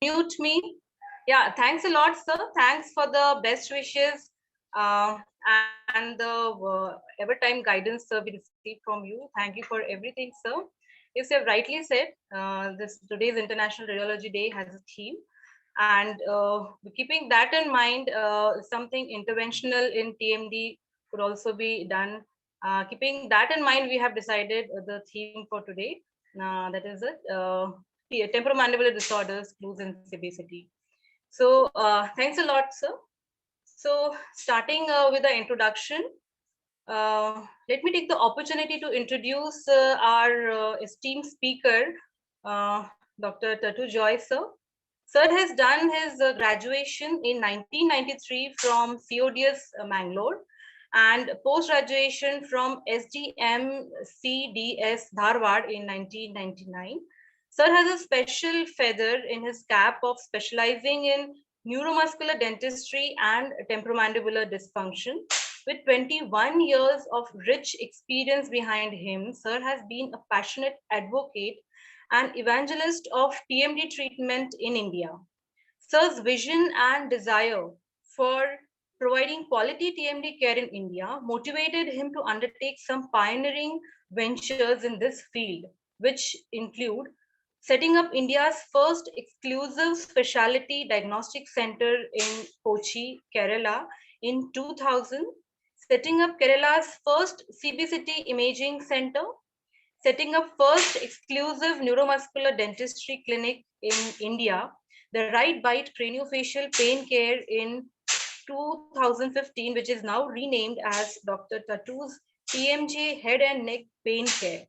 Mute me. Yeah, thanks a lot, sir. Thanks for the best wishes and the ever time guidance, sir, we received from you. Thank you for everything, sir. Yes, you have rightly said, this today's International Radiology Day has a theme, and keeping that in mind, something interventional in TMD could also be done. Keeping that in mind, we have decided the theme for today. That is it. Temporomandibular disorders, clues in CBCT. So thanks a lot, sir. So starting with the introduction, let me take the opportunity to introduce our esteemed speaker, Dr. Tatu Joy, sir. Sir has done his graduation in 1993 from CODS Mangalore and post-graduation from SDM CDS Dharwad in 1999. Sir has a special feather in his cap of specializing in neuromuscular dentistry and temporomandibular dysfunction. With 21 years of rich experience behind him, Sir has been a passionate advocate and evangelist of TMD treatment in India. Sir's vision and desire for providing quality TMD care in India motivated him to undertake some pioneering ventures in this field, which include setting up India's first exclusive specialty diagnostic center in Kochi, Kerala in 2000, setting up Kerala's first CBCT imaging center, setting up first exclusive neuromuscular dentistry clinic in India, the Right Bite Craniofacial Pain Care in 2015, which is now renamed as Dr. Tatu's TMJ Head and Neck Pain Care.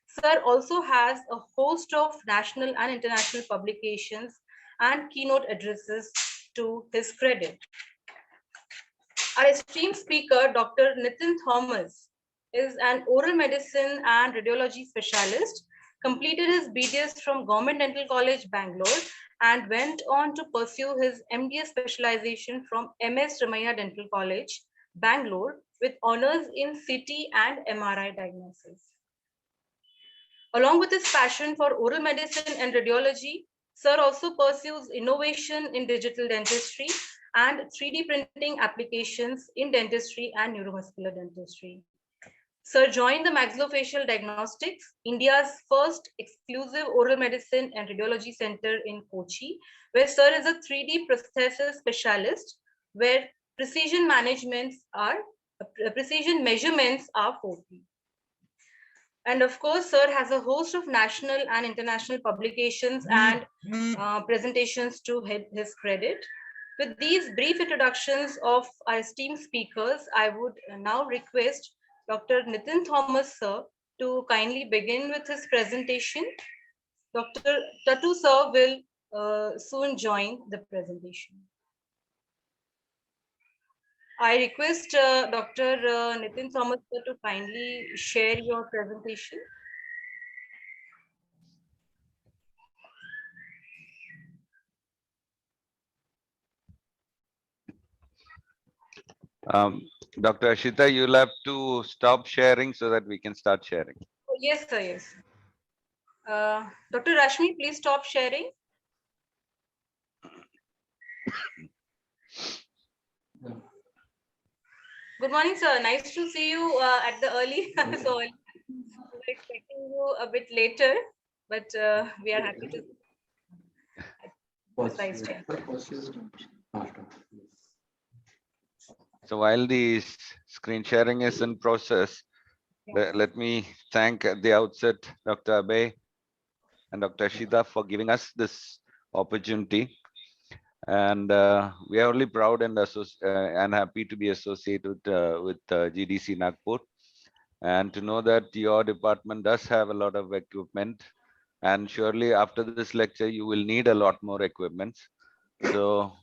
Sir also has a host of national and international publications and keynote addresses to his credit. Our esteemed speaker, Dr. Nitin Thomas, is an oral medicine and radiology specialist, completed his BDS from Government Dental College, Bangalore, and went on to pursue his MDS specialization from MS Ramaiah Dental College, Bangalore, with honors in CT and MRI diagnosis. Along with his passion for oral medicine and radiology, Sir also pursues innovation in digital dentistry and 3D printing applications in dentistry and neuromuscular dentistry. Sir joined the Maxillofacial Diagnostics, India's first exclusive oral medicine and radiology center in Kochi, where Sir is a 3D prosthesis specialist, where precision measurements are 4D. And of course, Sir has a host of national and international publications and presentations to his credit. With these brief introductions of our esteemed speakers, I would now request Dr. Nitin Thomas, sir, to kindly begin with his presentation. Dr. Tatu, sir, will soon join the presentation. I request Dr. Nitin Thomas, sir, to kindly share your presentation. Dr. Ashita, you'll have to stop sharing so that we can start sharing. Oh, yes, sir, yes. Dr. Rashmi, please stop sharing. Good morning, sir. Nice to see you at the early. So we're expecting you a bit later, but we are happy to. So while the screen sharing is in process, let me thank at the outset Dr. Abe and Dr. Ashita for giving us this opportunity. And we are only proud and happy to be associated with GDC Nagpur, and to know that your department does have a lot of equipment, and surely after this lecture you will need a lot more equipment. So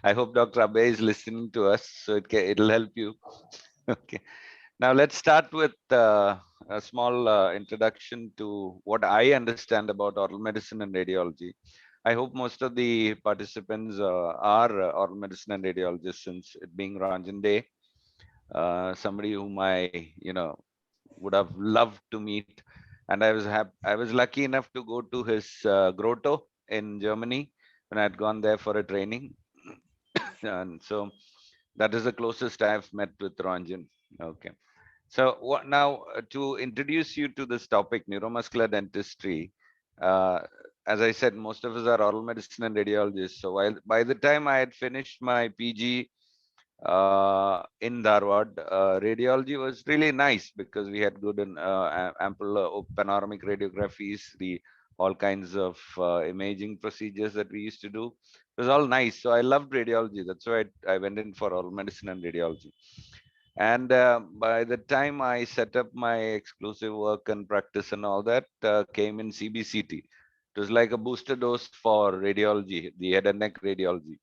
I hope Dr. Abe is listening to us, so it'll help you. Okay. Now let's start with a small introduction to what I understand about oral medicine and radiology. I hope most of the participants are oral medicine and radiologists, since it being Ranjan Day. Somebody whom I, would have loved to meet And I was lucky enough to go to his grotto in Germany when I had gone there for a training. And so that is the closest I've met with Ranjan. Okay. So what now to introduce you to this topic, neuromuscular dentistry. Uh, as I said, most of us are oral medicine and radiologists. So while by the time I had finished my PG in Dharwad, radiology was really nice because we had good and ample panoramic radiographies, the all kinds of imaging procedures that we used to do. It was all nice. So I loved radiology. That's why I went in for oral medicine and radiology. And by the time I set up my exclusive work and practice and all that, came in CBCT. It was like a booster dose for radiology, the head and neck radiology.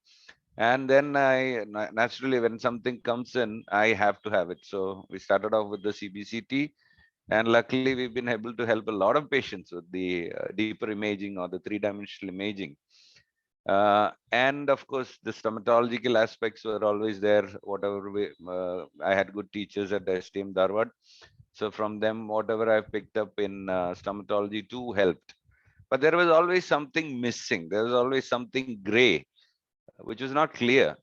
And then naturally, when something comes in, I have to have it. So we started off with the CBCT, and luckily we've been able to help a lot of patients with the deeper imaging or the three-dimensional imaging. And of course, the stomatological aspects were always there. Whatever I had good teachers at STM Dharwad. So from them, whatever I've picked up in stomatology too helped. But there was always something missing. There was always something gray, which was not clear.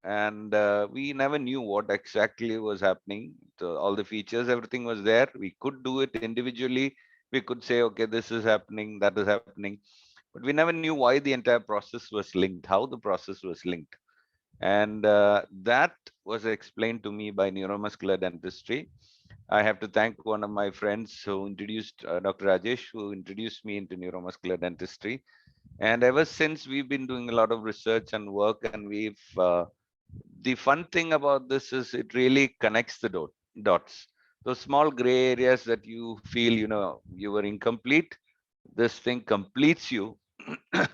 And we never knew what exactly was happening. So all the features, everything was there. We could do it individually. We could say, okay, this is happening, that is happening. But we never knew why the entire process was linked, how the process was linked. And that was explained to me by neuromuscular dentistry. I have to thank one of my friends who introduced Dr. Rajesh, who introduced me into neuromuscular dentistry. And ever since, we've been doing a lot of research and work, and we've the fun thing about this is it really connects the dots. Those small gray areas that you feel, you were incomplete, this thing completes you.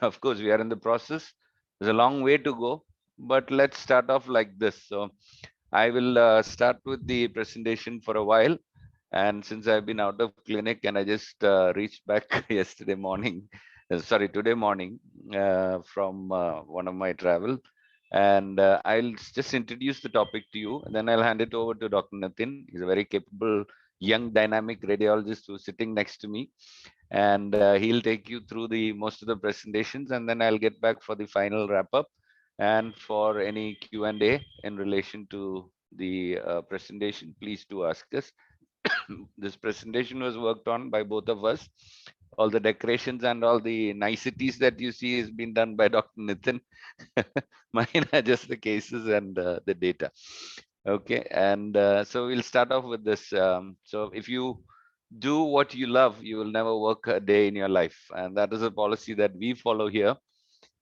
Of course, we are in the process. There's a long way to go, but let's start off like this. So I will start with the presentation for a while. And since I've been out of clinic and I just reached back yesterday morning, sorry, today morning from one of my travel, and I'll just introduce the topic to you, and then I'll hand it over to Dr. Nitin. He's a very capable, young, dynamic radiologist who's sitting next to me, and he'll take you through the most of the presentations, and then I'll get back for the final wrap up and for any Q&A in relation to the presentation. Please do ask us. This presentation was worked on by both of us. All the decorations and all the niceties that you see has been done by Dr. Nitin. Mine are just the cases and the data. Okay, and so we'll start off with this. So if you do what you love, you will never work a day in your life. And that is a policy that we follow here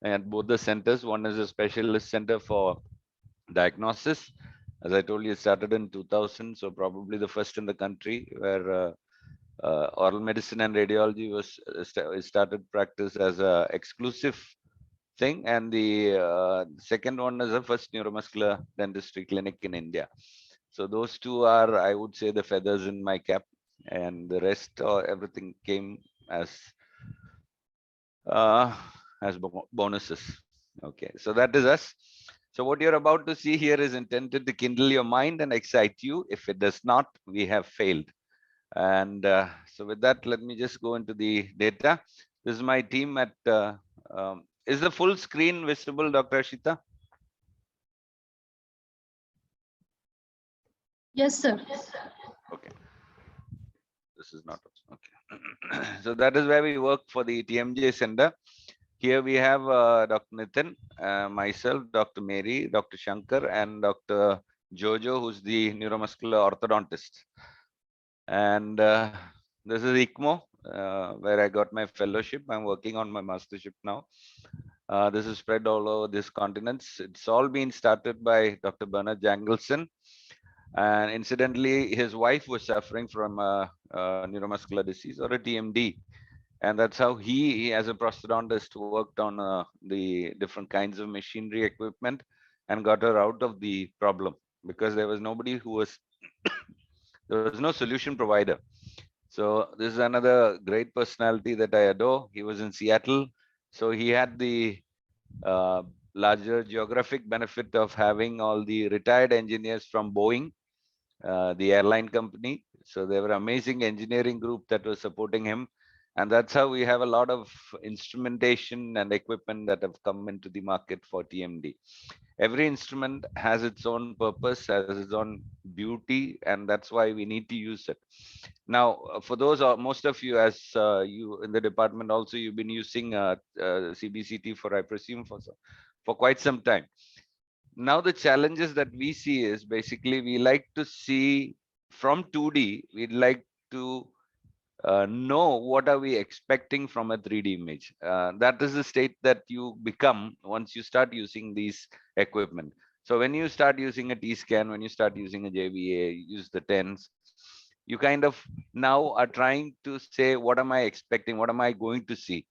at both the centers. One is a specialist center for diagnosis. As I told you, it started in 2000, so probably the first in the country where oral medicine and radiology was started practice as a exclusive thing, and the second one is the first neuromuscular dentistry clinic in India. So those two are, I would say, the feathers in my cap, and the rest, everything came uh, as bonuses. Okay, so that is us. So what you're about to see here is intended to kindle your mind and excite you. If it does not, we have failed. And so with that, let me just go into the data. This is my team at, is the full screen visible, Dr. Ashita? Yes, sir. Okay, this is not, okay. So that is where we work for the TMJ Center. Here we have Dr. Nitin, myself, Dr. Mary, Dr. Shankar, and Dr. Jojo, who's the neuromuscular orthodontist. And this is ICMO, where I got my fellowship. I'm working on my mastership now. This is spread all over this continents. It's all been started by Dr. Bernard Jangelson. And incidentally, his wife was suffering from a neuromuscular disease or a TMD. And that's how he as a prosthodontist, worked on the different kinds of machinery equipment and got her out of the problem, because there was nobody who was, there was no solution provider. So this is another great personality that I adore. He was in Seattle. So he had the uh, larger geographic benefit of having all the retired engineers from Boeing, the airline company. So there were amazing engineering group that was supporting him. And that's how we have a lot of instrumentation and equipment that have come into the market for TMD. Every instrument has its own purpose, has its own beauty, and that's why we need to use it. Now, for those, most of you, as you in the department also, you've been using CBCT for, I presume, for quite some time. Now, the challenges that we see is basically we like to see from 2D, we'd like to know what are we expecting from a 3D image. That is the state that you become once you start using these equipment. So when you start using a T-scan, when you start using a JVA, use the TENS, you kind of now are trying to say, what am I expecting? What am I going to see?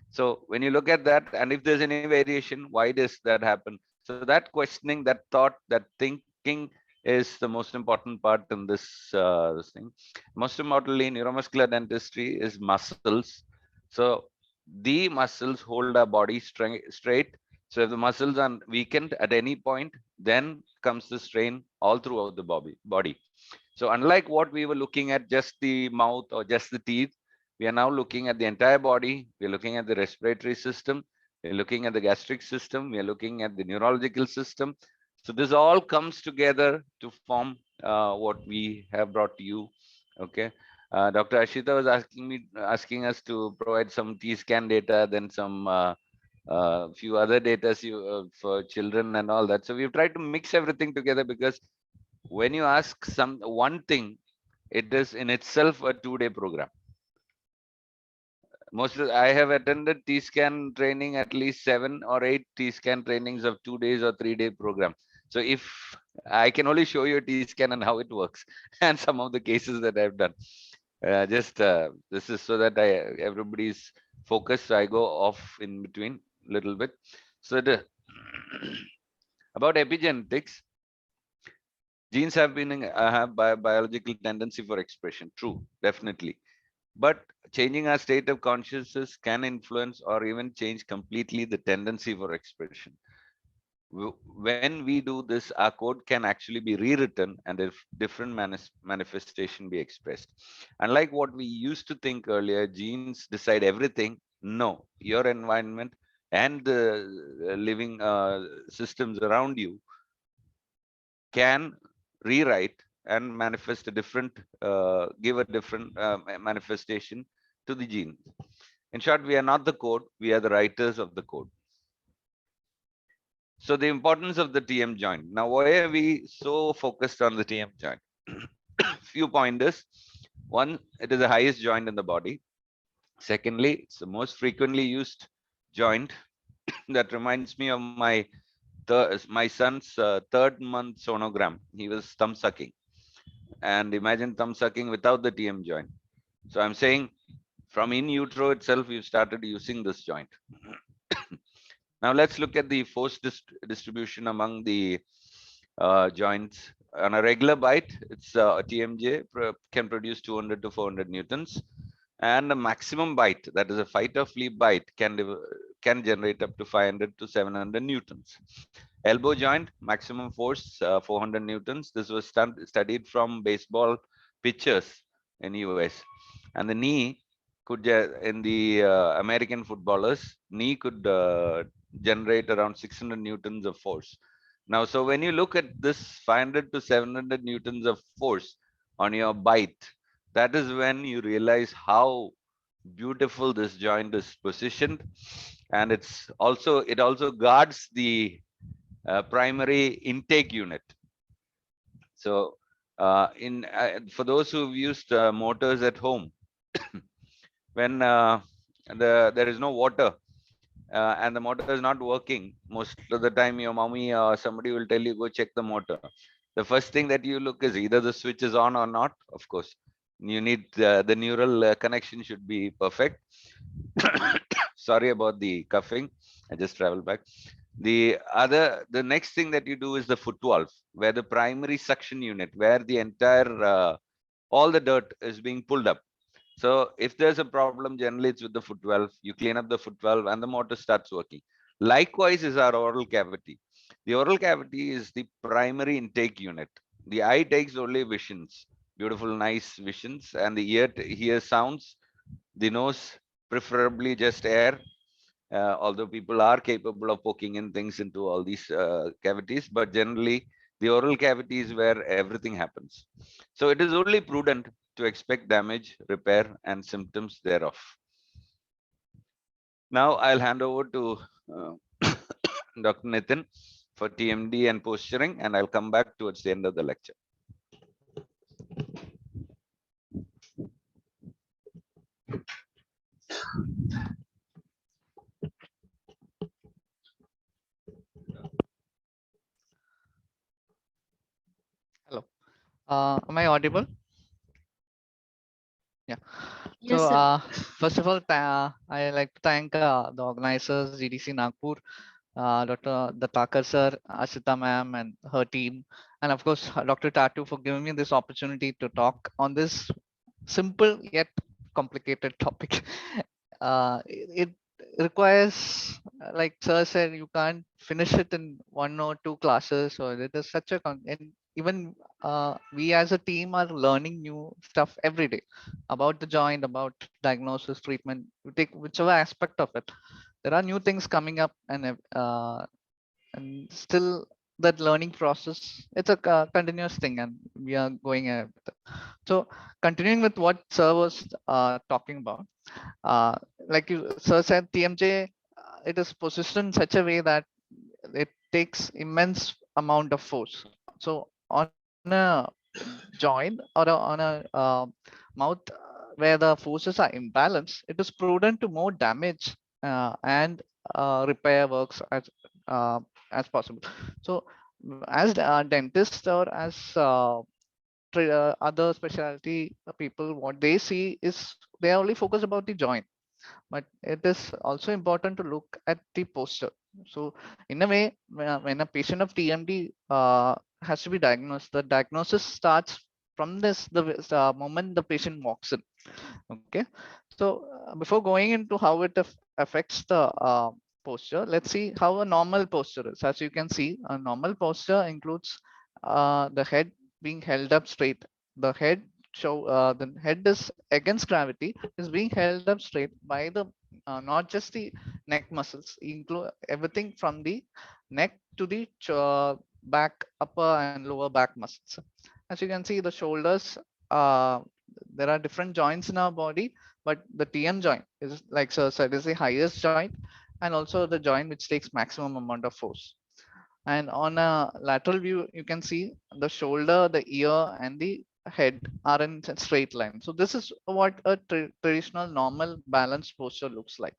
So when you look at that, and if there's any variation, why does that happen? So that questioning, that thought, that thinking is the most important part in this thing. Most importantly, neuromuscular dentistry is muscles. So the muscles hold our body straight. So if the muscles are weakened at any point, then comes the strain all throughout the body. So unlike what we were looking at just the mouth or just the teeth, we are now looking at the entire body. We're looking at the respiratory system. We're looking at the gastric system. We're looking at the neurological system. So this all comes together to form what we have brought to you. Okay. Dr. Ashita was asking us to provide some T-scan data, then some few other data for children and all that. So we've tried to mix everything together, because when you ask one thing, it is in itself a 2-day program. I have attended T-scan training, at least 7 or 8 T-scan trainings of 2 days or 3-day program. So if I can only show you a T-scan and how it works and some of the cases that I've done. This is so that everybody's focused. So I go off in between a little bit. So about epigenetics, genes have biological tendency for expression. True, definitely. But changing our state of consciousness can influence or even change completely the tendency for expression. When we do this, our code can actually be rewritten and a different manifestation be expressed. Unlike what we used to think earlier, genes decide everything. No, your environment and the living systems around you can rewrite and manifest a different, give a different manifestation to the gene. In short, we are not the code, we are the writers of the code. So the importance of the TM joint. Now, why are we so focused on the TM joint? Few pointers. One, it is the highest joint in the body. Secondly, it's the most frequently used joint. That reminds me of my son's 3rd month sonogram. He was thumb sucking. And imagine thumb sucking without the TM joint. So I'm saying from in utero itself, we've started using this joint. Now let's look at the force distribution among the joints. On a regular bite, it's a TMJ can produce 200 to 400 newtons, and a maximum bite, that is a fight or flee bite, can generate up to 500 to 700 newtons. Elbow joint, maximum force 400 newtons. This was studied from baseball pitchers in US. And the knee could, in the American footballers, knee could generate around 600 newtons of force. Now, so when you look at this 500 to 700 newtons of force on your bite, that is when you realize how beautiful this joint is positioned. And it also guards the primary intake unit. So for those who've used motors at home, when there is no water and the motor is not working, most of the time your mommy or somebody will tell you, go check the motor. The first thing that you look is either the switch is on or not. Of course, you need the neural connection should be perfect. Sorry about the coughing. I just traveled back. The next thing that you do is the foot valve, where the primary suction unit, where the entire all the dirt is being pulled up. So if there's a problem, generally it's with the foot valve. You clean up the foot valve and the motor starts working. Likewise is our oral cavity. The oral cavity is the primary intake unit. The eye takes only visions. beautiful, nice visions, and the ear hears sounds, the nose preferably just air. Although people are capable of poking in things into all these cavities, but generally the oral cavity is where everything happens. So it is only prudent to expect damage, repair, and symptoms thereof. Now I'll hand over to uh, Dr. Nitin for TMD and posturing, and I'll come back towards the end of the lecture. Hello. Am I audible? Yeah. So, Yes, sir. first of all, I like to thank the organizers, GDC Nagpur, Dr. Datakar sir, Ashita ma'am, and her team, and of course, Dr. Tatu for giving me this opportunity to talk on this simple yet complicated topic. It requires, like sir said, you can't finish it in 1 or 2 classes. So it is such a and even we as a team are learning new stuff every day about the joint, about diagnosis, treatment. You take whichever aspect of it. There are new things coming up, and still that learning process. It's a continuous thing, and we are going ahead with it. So continuing with what sir was talking about, uh, like you sir said, TMJ, it is positioned in such a way that it takes immense amount of force. So on a joint or on a mouth where the forces are imbalanced, it is prudent to more damage and repair works as possible. So as dentists or as other specialty people, what they see is they are only focused about the joint, but it is also important to look at the posture. So in a way, when a patient of TMD has to be diagnosed, the diagnosis starts from the moment the patient walks in. Okay, so before going into how it affects the posture, let's see how a normal posture is. As you can see, a normal posture includes the head being held up straight. The head the head is against gravity, is being held up straight by the not just the neck muscles, include everything from the neck to the back, upper and lower back muscles. As you can see, the shoulders, uh, there are different joints in our body, but the TM joint is, like sir said, is the highest joint, and also the joint which takes maximum amount of force. And on a lateral view, you can see the shoulder, the ear, and the head are in a straight line. So this is what a traditional normal balanced posture looks like.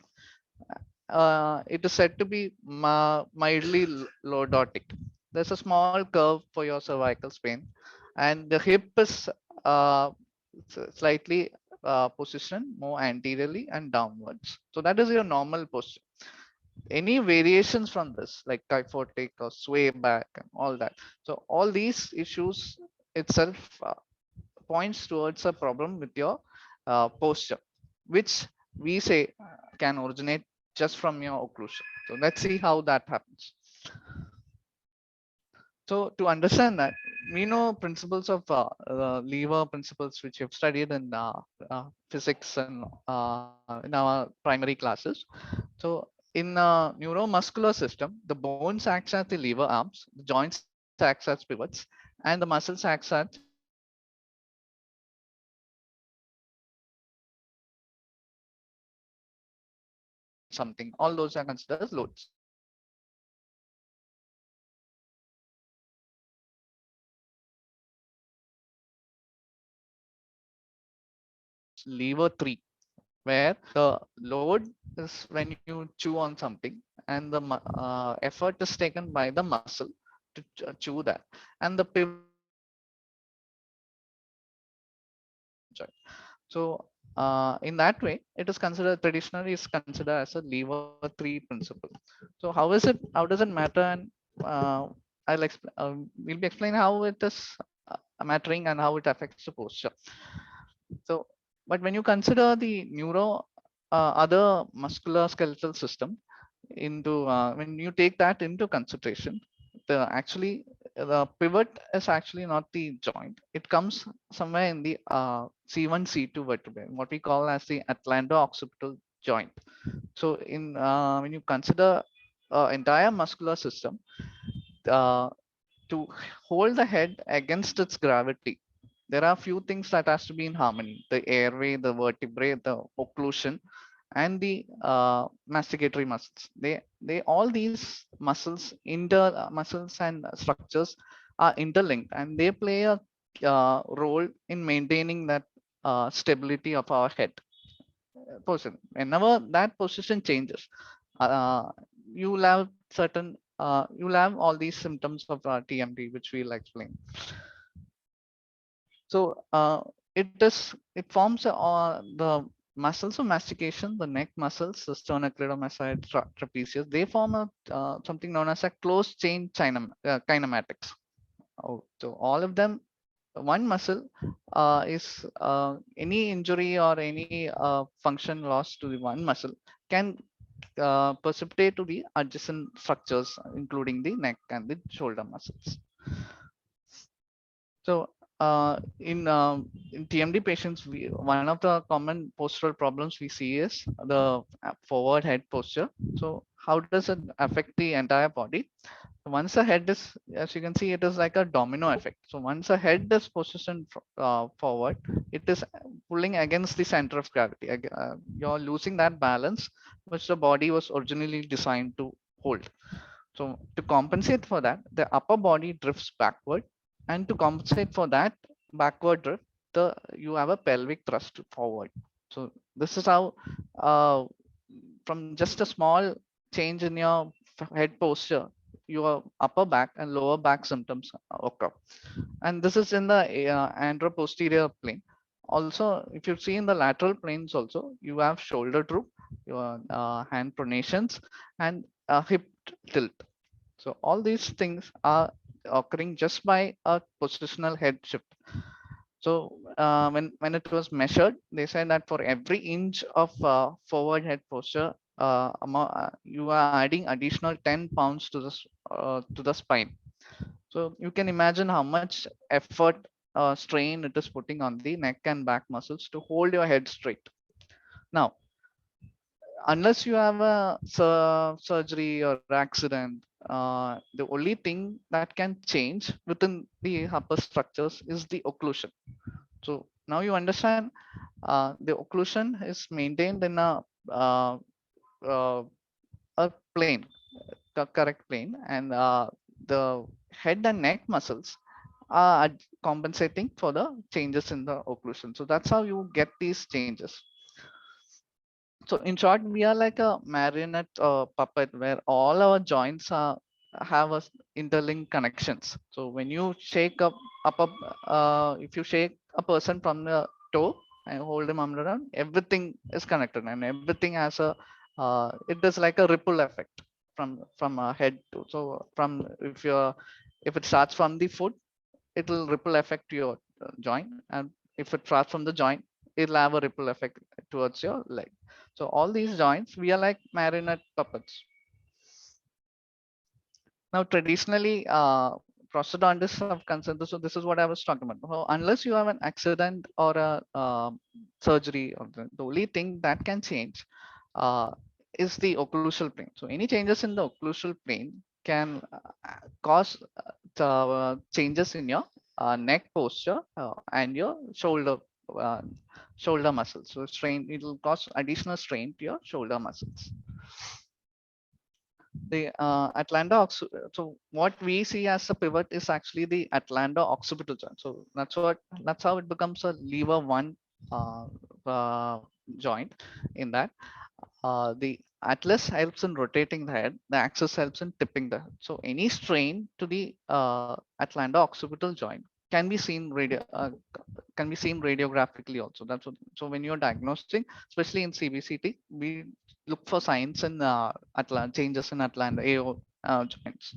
It is said to be mildly lordotic. There's a small curve for your cervical spine, and the hip is slightly positioned more anteriorly and downwards. So that is your normal posture. Any variations from this, like kyphotic or sway back and all that, so all these issues itself points towards a problem with your posture, which we say can originate just from your occlusion. So let's see how that happens. So to understand that, we know principles of lever principles, which you've studied in physics and in our primary classes. So in neuromuscular system, the bones acts as the lever arms, the joints acts as pivots, and the muscles acts as something. All those are considered as loads. Lever 3, where the load is when you chew on something, and the effort is taken by the muscle to chew that, and the pivot joint. So in that way, it is considered, traditionally is considered as a lever 3 principle. So how does it matter? And uh, we'll be explaining how it is mattering and how it affects the posture. So, but when you consider the other muscular skeletal system into when you take that into consideration, actually the pivot is actually not the joint. It comes somewhere in the C1, C2 vertebrae, what we call as the atlanto-occipital joint. So in when you consider entire muscular system, uh, to hold the head against its gravity, there are few things that has to be in harmony: the airway, the vertebrae, the occlusion, and the masticatory muscles. They all these muscles, muscles and structures are interlinked, and they play a role in maintaining that stability of our head position. Whenever that position changes, uh, you will have certain you will have all these symptoms of TMD, which we'll explain. So it forms the muscles of mastication, the neck muscles, the sternocleidomastoid, trapezius. They form a something known as a closed chain kinematics. Oh, so all of them, one muscle is any injury or any function loss to the one muscle can precipitate to the adjacent structures, including the neck and the shoulder muscles. So in TMD patients, one of the common postural problems we see is the forward head posture. So how does it affect the entire body? Once the head is, as you can see, it is like a domino effect. So once a head is positioned forward, it is pulling against the center of gravity. You're losing that balance which the body was originally designed to hold. So to compensate for that, the upper body drifts backward, and to compensate for that backward drift, you have a pelvic thrust forward. So this is how, from just a small change in your head posture, your upper back and lower back symptoms occur. And this is in the anteroposterior plane. Also, if you see in the lateral planes also, you have shoulder droop, your hand pronations, and hip tilt. So all these things are occurring just by a positional head shift. So when it was measured, they said that for every inch of forward head posture, you are adding additional 10 pounds to the spine. So you can imagine how much effort, strain it is putting on the neck and back muscles to hold your head straight. Now, unless you have a surgery or accident, the only thing that can change within the upper structures is the occlusion. So now you understand the occlusion is maintained in uh, uh, a plane, correct plane, and the head and neck muscles are compensating for the changes in the occlusion. So that's how you get these changes. So in short, we are like a marionette puppet where all our joints have interlinked connections. So when you shake if you shake a person from the toe and hold him around, everything is connected and everything has it is like a ripple effect from head to. So if it starts from the foot, it will ripple effect to your joint, and if it starts from the joint, it'll have a ripple effect towards your leg. So all these joints, we are like marionette puppets. Now, traditionally, prosthodontists have considered, so this is what I was talking about. So unless you have an accident or a surgery, or the only thing that can change uh, is the occlusal plane. So any changes in the occlusal plane can cause changes in your neck posture and your uh, shoulder muscles. So strain, it will cause additional strain to your shoulder muscles. The so what we see as a pivot is actually the atlanto-occipital joint. So that's how it becomes a lever one uh, uh, joint. In that, the atlas helps in rotating the head, the axis helps in tipping the head. So any strain to the atlanto-occipital joint can be seen radiographically also. That's what, so when you're diagnosing, especially in CBCT, we look for signs in changes in Atlanta AO joints.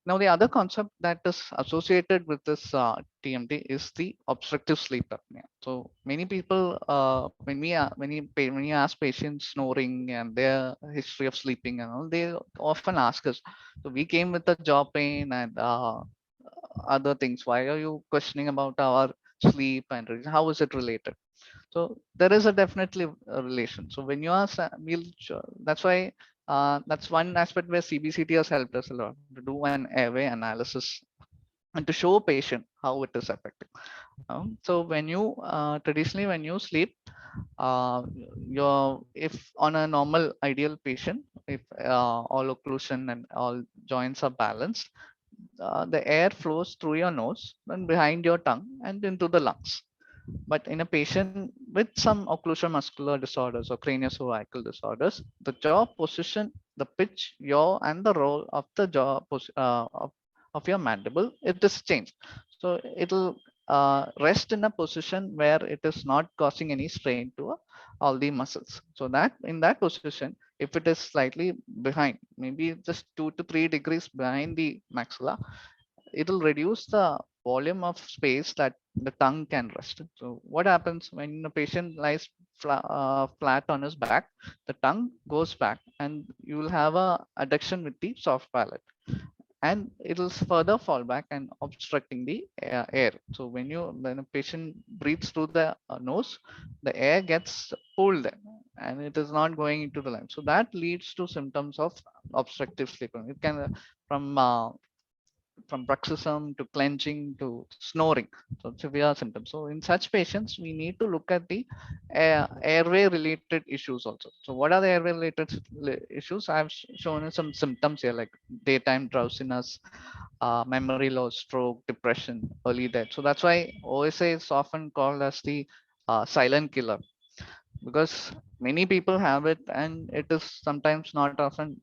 Now, the other concept that is associated with this TMD is the obstructive sleep apnea. So many people, when you ask patients snoring and their history of sleeping and all, they often ask us. So we came with the jaw pain and other things. Why are you questioning about our sleep and how is it related? So there is a definitely a relation. So when you are, that's why that's one aspect where CBCT has helped us a lot to do an airway analysis and to show patient how it is affecting. So when you traditionally when you sleep, your if on a normal ideal patient, if all occlusion and all joints are balanced, the air flows through your nose and behind your tongue and into the lungs. But in a patient with some occlusal muscular disorders or craniocervical disorders, the jaw position, the pitch, yaw, and the roll of the of your mandible, it is changed. So it'll rest in a position where it is not causing any strain to all the muscles. So that in that position, if it is slightly behind, maybe just 2 to 3 degrees behind the maxilla, it'll reduce the volume of space that the tongue can rest. So what happens when a patient lies flat on his back, the tongue goes back and you will have a adduction with the soft palate and it'll further fall back and obstructing the air. So when a patient breathes through the nose, the air gets pulled and it is not going into the lung. So that leads to symptoms of obstructive sleeping. It can from bruxism to clenching to snoring, so severe symptoms. So in such patients, we need to look at the airway related issues also. So what are the airway related issues? I've shown you some symptoms here like daytime drowsiness, memory loss, stroke, depression, early death. So that's why OSA is often called as the silent killer, because many people have it and it is sometimes not often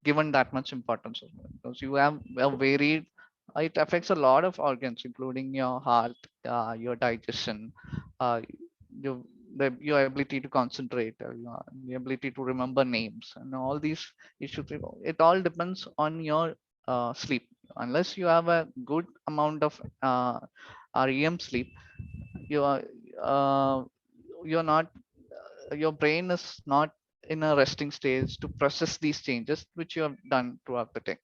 given that much importance, because you have a varied, it affects a lot of organs including your heart, your digestion, uh, your your ability to concentrate, the ability to remember names and all these issues. It all depends on your sleep. Unless you have a good amount of REM sleep, you are you're not your brain is not in a resting stage to process these changes which you have done throughout the day.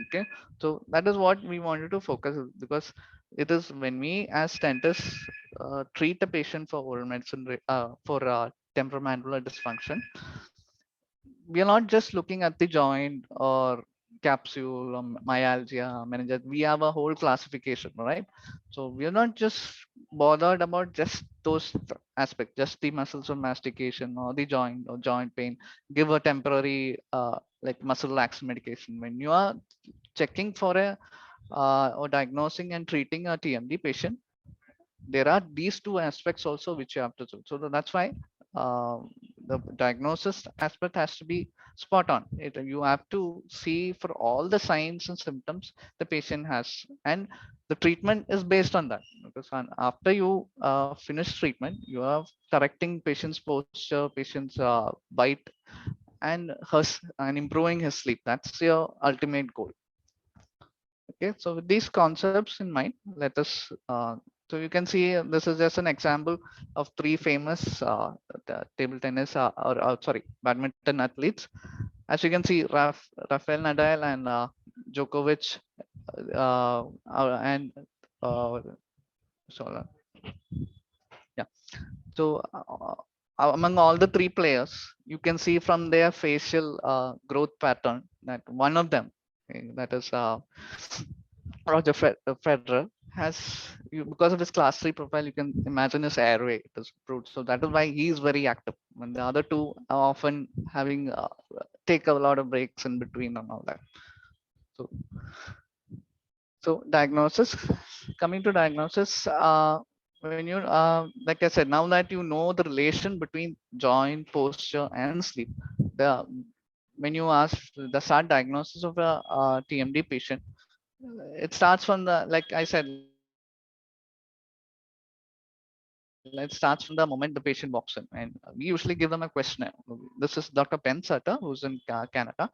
Okay, so that is what we wanted to focus because it is when we as dentists treat a patient for oral medicine for temporomandibular dysfunction, we are not just looking at the joint or capsule or myalgia, meningitis. We have a whole classification, right? So we are not just bothered about just those aspects, just the muscles of mastication or the joint or joint pain. Give a temporary like muscle lax medication. When you are checking for a or diagnosing and treating a TMD patient, there are these two aspects also which you have to do. So that's why uh, the diagnosis aspect has to be spot on. You have to see for all the signs and symptoms the patient has, and the treatment is based on that. Because after you finish treatment, you are correcting patient's posture, patient's bite, and improving his sleep. That's your ultimate goal. Okay, so with these concepts in mind, let us, so you can see this is just an example of three famous table tennis or sorry, badminton athletes. As you can see, Rafael Nadal and Djokovic and uh, so yeah. So among all the three players, you can see from their facial growth pattern that one of them, that is Federer, has because of his class 3 profile, you can imagine his airway it is improved. So that is why he is very active. When the other two are often having take a lot of breaks in between and all that. So diagnosis. Coming to diagnosis, when you like I said, now that you know the relation between joint posture and sleep, the when you ask the start diagnosis of a TMD patient, it starts from the like I said, like it starts from the moment the patient walks in, and we usually give them a questionnaire. This is Dr. Penn Sutter, who's in Canada.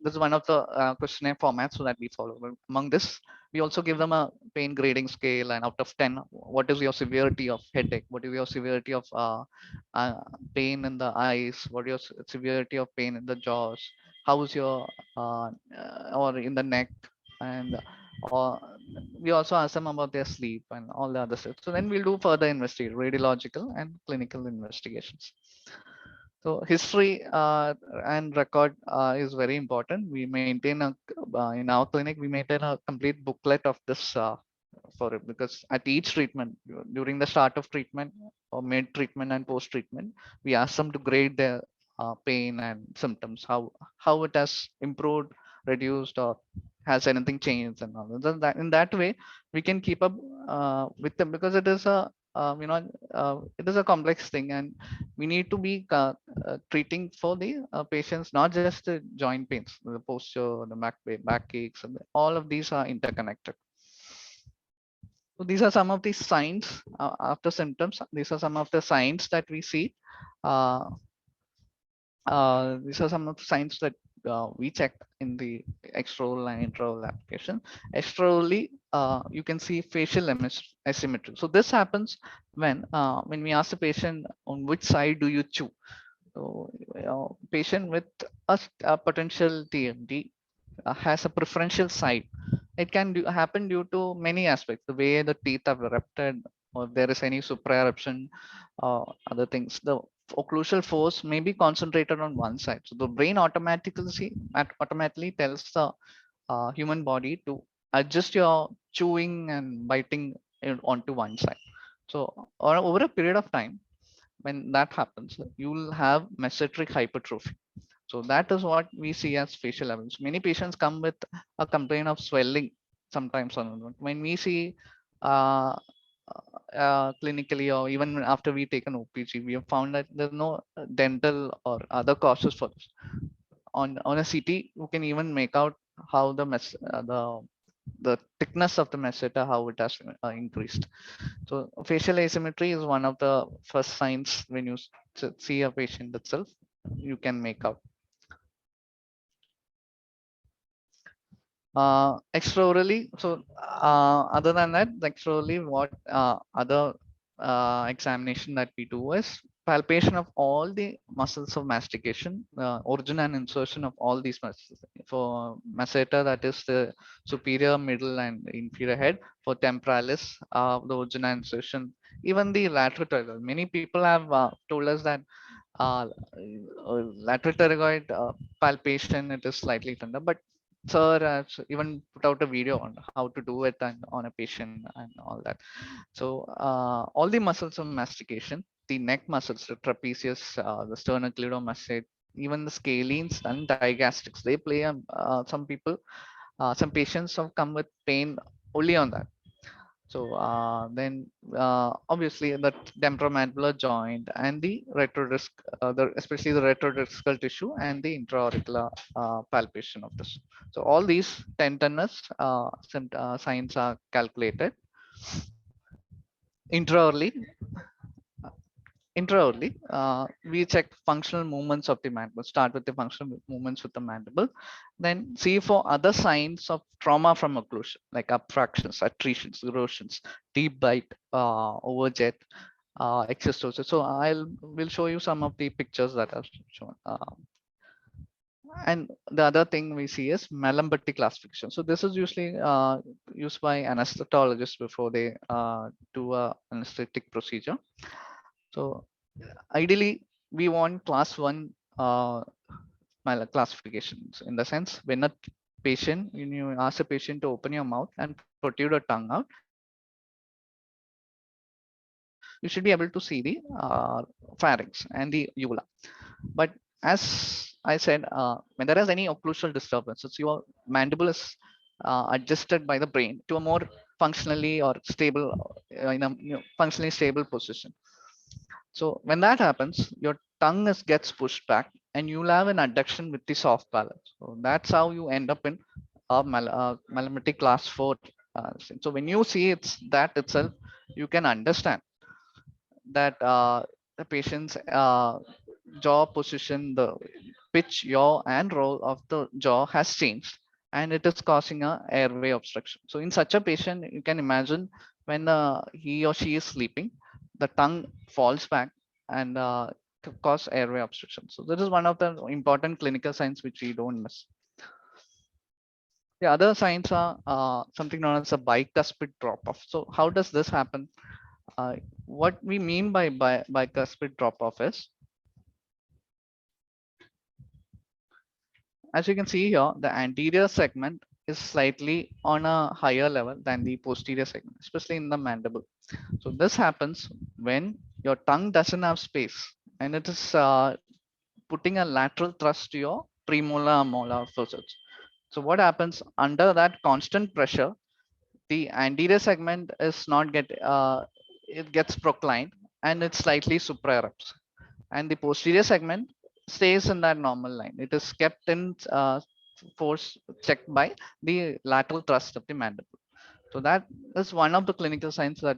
This is one of the questionnaire formats so that we follow. Among this, we also give them a pain grading scale, and out of 10, what is your severity of headache? What is your severity of uh, pain in the eyes? What is your severity of pain in the jaws? How is your or in the neck? And or we also ask them about their sleep and all the other stuff. So then we'll do further investigation, radiological and clinical investigations. So history and record is very important. We maintain in our clinic, we maintain a complete booklet of this for it, because at each treatment, during the start of treatment or mid treatment and post treatment, we ask them to grade their pain and symptoms, how it has improved, reduced, or has anything changed, and all that. In that way, we can keep up with them, because it is a it is a complex thing, and we need to be treating for the patients, not just the joint pains, the posture, the back aches, and all of these are interconnected. So these are some of the signs after symptoms. These are some of the signs that we see. Uh, these are some of the signs that we check in the extraoral and intraoral application. Extraorally, you can see facial asymmetry. So this happens when we ask the patient, on which side do you chew? So, patient with a potential TMD has a preferential side. It can happen due to many aspects, the way the teeth are erupted, or if there is any supraeruption, other things. The occlusal force may be concentrated on one side. So the brain automatically tells the human body to adjust your chewing and biting onto one side. So over a period of time, when that happens, you will have mesenteric hypertrophy. So that is what we see as facial evidence. Many patients come with a complaint of swelling sometimes on when we see uh, clinically, or even after we take an OPG, we have found that there's no dental or other causes for this. On a CT, you can even make out how the thickness of the masseter, how it has increased. So facial asymmetry is one of the first signs when you see a patient itself, you can make out. Extraorally, so other than that, extraorally, what other examination that we do is palpation of all the muscles of mastication, origin and insertion of all these muscles. For masseter, that is the superior, middle, and inferior head. For temporalis, the origin and insertion. Even the lateral pterygoid. Many people have told us that lateral pterygoid palpation, it is slightly tender, but sir has even put out a video on how to do it and on a patient and all that. So all the muscles of mastication, the neck muscles, the trapezius, the sternocleidomastoid, even the scalenes and digastrics, they play some people, some patients have come with pain only on that. So then obviously the temporomandibular joint and the retrodisc, especially the retrodiscal tissue and the intra-auricular palpation of this. So all these tenderness signs are calculated intraorally. Intraorally, we check functional movements of the mandible. Start with the functional movements with the mandible, then see for other signs of trauma from occlusion, like abfractions, attritions, erosions, deep bite, overjet, exostosis. So will show you some of the pictures that are shown. And the other thing we see is Malambetti classification. So this is usually used by anesthesiologists before they do a anesthetic procedure. So ideally, we want class 1 classifications, in the sense when a patient, you ask a patient to open your mouth and protrude a tongue out, you should be able to see the pharynx and the uvula. But as I said, when there is any occlusal disturbances, your mandible is adjusted by the brain to a more functionally or stable, in a functionally stable position. So when that happens, your tongue gets pushed back, and you'll have an adduction with the soft palate. So that's how you end up in a malamity class 4. So when you see it's that itself, you can understand. that the patient's jaw position, the pitch, yaw, and roll of the jaw has changed, and it is causing a airway obstruction. So in such a patient, you can imagine when he or she is sleeping, the tongue falls back and cause airway obstruction. So this is one of the important clinical signs which we don't miss. The other signs are something known as a bicuspid drop off. So how does this happen? Uh, what we mean by bicuspid drop off is, as you can see here, the anterior segment is slightly on a higher level than the posterior segment, especially in the mandible. So this happens when your tongue doesn't have space and it is putting a lateral thrust to your premolar and molar fossils. So what happens under that constant pressure, the anterior segment is not it gets proclined and it's slightly supraerupts, and the posterior segment stays in that normal line. It is kept in force checked by the lateral thrust of the mandible. So that is one of the clinical signs that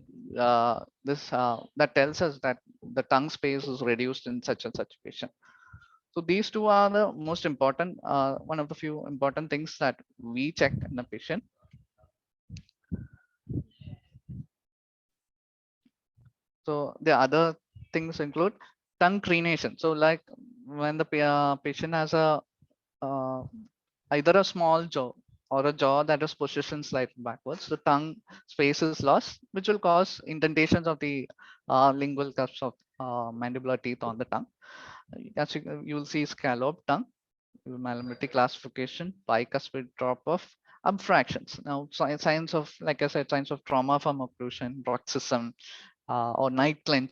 this that tells us that the tongue space is reduced in such and such patient. So these two are the most important, one of the few important things that we check in the patient. So the other things include tongue crenation. So like when the patient has a uh, either a small jaw or a jaw that is positioned slightly backwards, the tongue space is lost, which will cause indentations of the lingual cusps of mandibular teeth on the tongue. As you will see scalloped tongue, malamity classification, bicuspid drop off, abfractions. Now signs of, like I said, signs of trauma from occlusion, bruxism, or night clenching,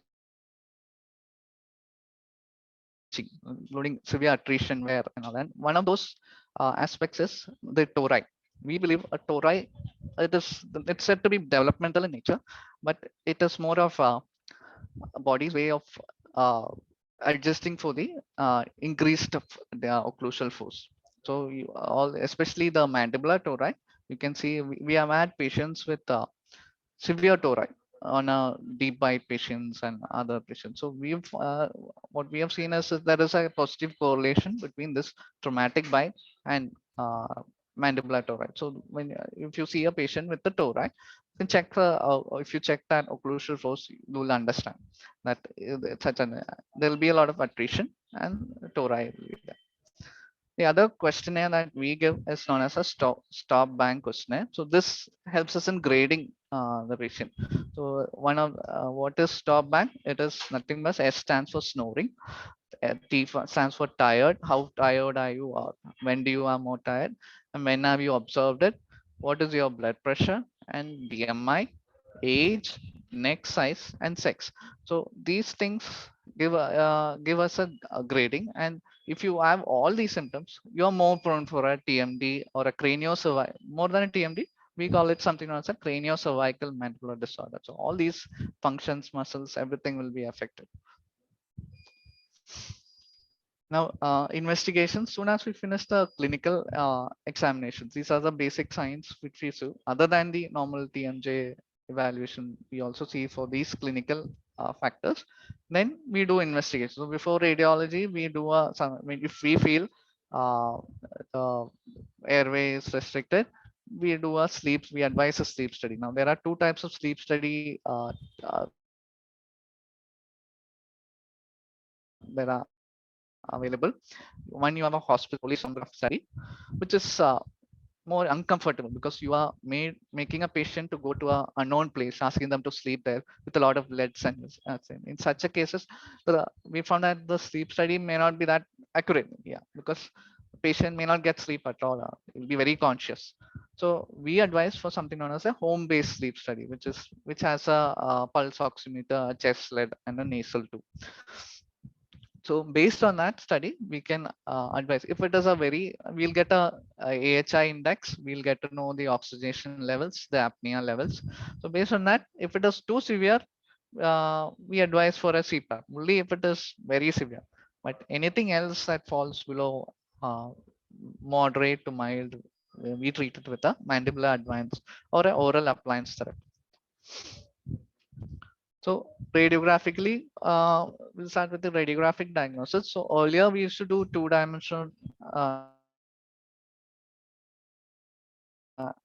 including severe attrition wear and all that. One of those aspects is the tori. We believe a tori, it's said to be developmental in nature, but it is more of a body's way of uh, adjusting for the increased the occlusal force. So especially the mandibular tori, you can see we have had patients with severe tori on deep bite patients and other patients. So what we have seen is there is a positive correlation between this traumatic bite and mandibular tori. So when if you see a patient with the tori, you can check if you check that occlusal force, you will understand that it's such an there will be a lot of attrition and tori will be there. The other questionnaire that we give is known as a stop bank questionnaire. So this helps us in grading the patient. So one of what is stop bank? It is nothing but S stands for snoring. T stands for tired. How tired are you? Or when do you are more tired? And when have you observed it? What is your blood pressure and BMI, age, neck size, and sex? So these things give us a grading. And if you have all these symptoms, you're more prone for a TMD or a craniocervical. More than a TMD, we call it something known as a craniocervical mandibular disorder. So all these functions, muscles, everything will be affected. Now, investigations, soon as we finish the clinical examinations, these are the basic signs which we see. Other than the normal TMJ evaluation, we also see for these clinical factors. Then we do investigation. So before radiology, we do I mean, if we feel the airway is restricted, we do a sleep, we advise a sleep study. Now, there are two types of sleep study that are available. One, you have a hospital only sonograph study, which is more uncomfortable because you are making a patient to go to a unknown place, asking them to sleep there with a lot of leads. And in such a cases, we found that the sleep study may not be that accurate. Yeah, because the patient may not get sleep at all. Will be very conscious. So we advise for something known as a home-based sleep study, which has a pulse oximeter, a chest lead, and a nasal tube. So based on that study, we can advise if it is a very, we'll get a AHI index, we'll get to know the oxygenation levels, the apnea levels. So based on that, if it is too severe, we advise for a CPAP only if it is very severe. But anything else that falls below moderate to mild, we treat it with a mandibular advance or an oral appliance therapy. So radiographically, we'll start with the radiographic diagnosis. So earlier we used to do two-dimensional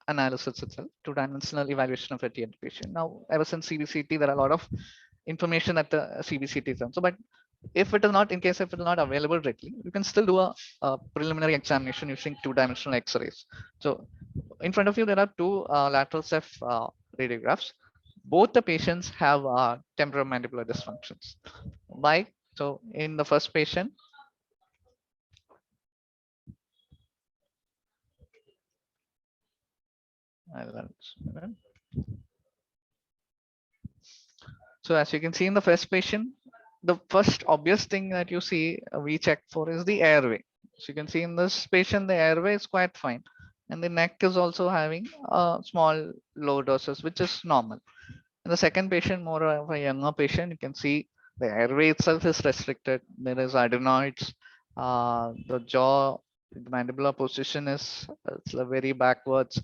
analysis itself, two-dimensional evaluation of a TMT patient. Now, ever since CBCT, there are a lot of information at the CBCT term. So, but if it is not, in case if it is not available directly, you can still do a preliminary examination using two-dimensional X-rays. So in front of you, there are two lateral ceph radiographs. Both the patients have temporomandibular dysfunctions. Why? So in the first patient, so as you can see in the first patient, the first obvious thing that you see we check for is the airway. So you can see in this patient, the airway is quite fine. And the neck is also having a small low doses, which is normal. In the second patient, more of a younger patient, you can see the airway itself is restricted. There is adenoids. The jaw, the mandibular position is it's very backwards.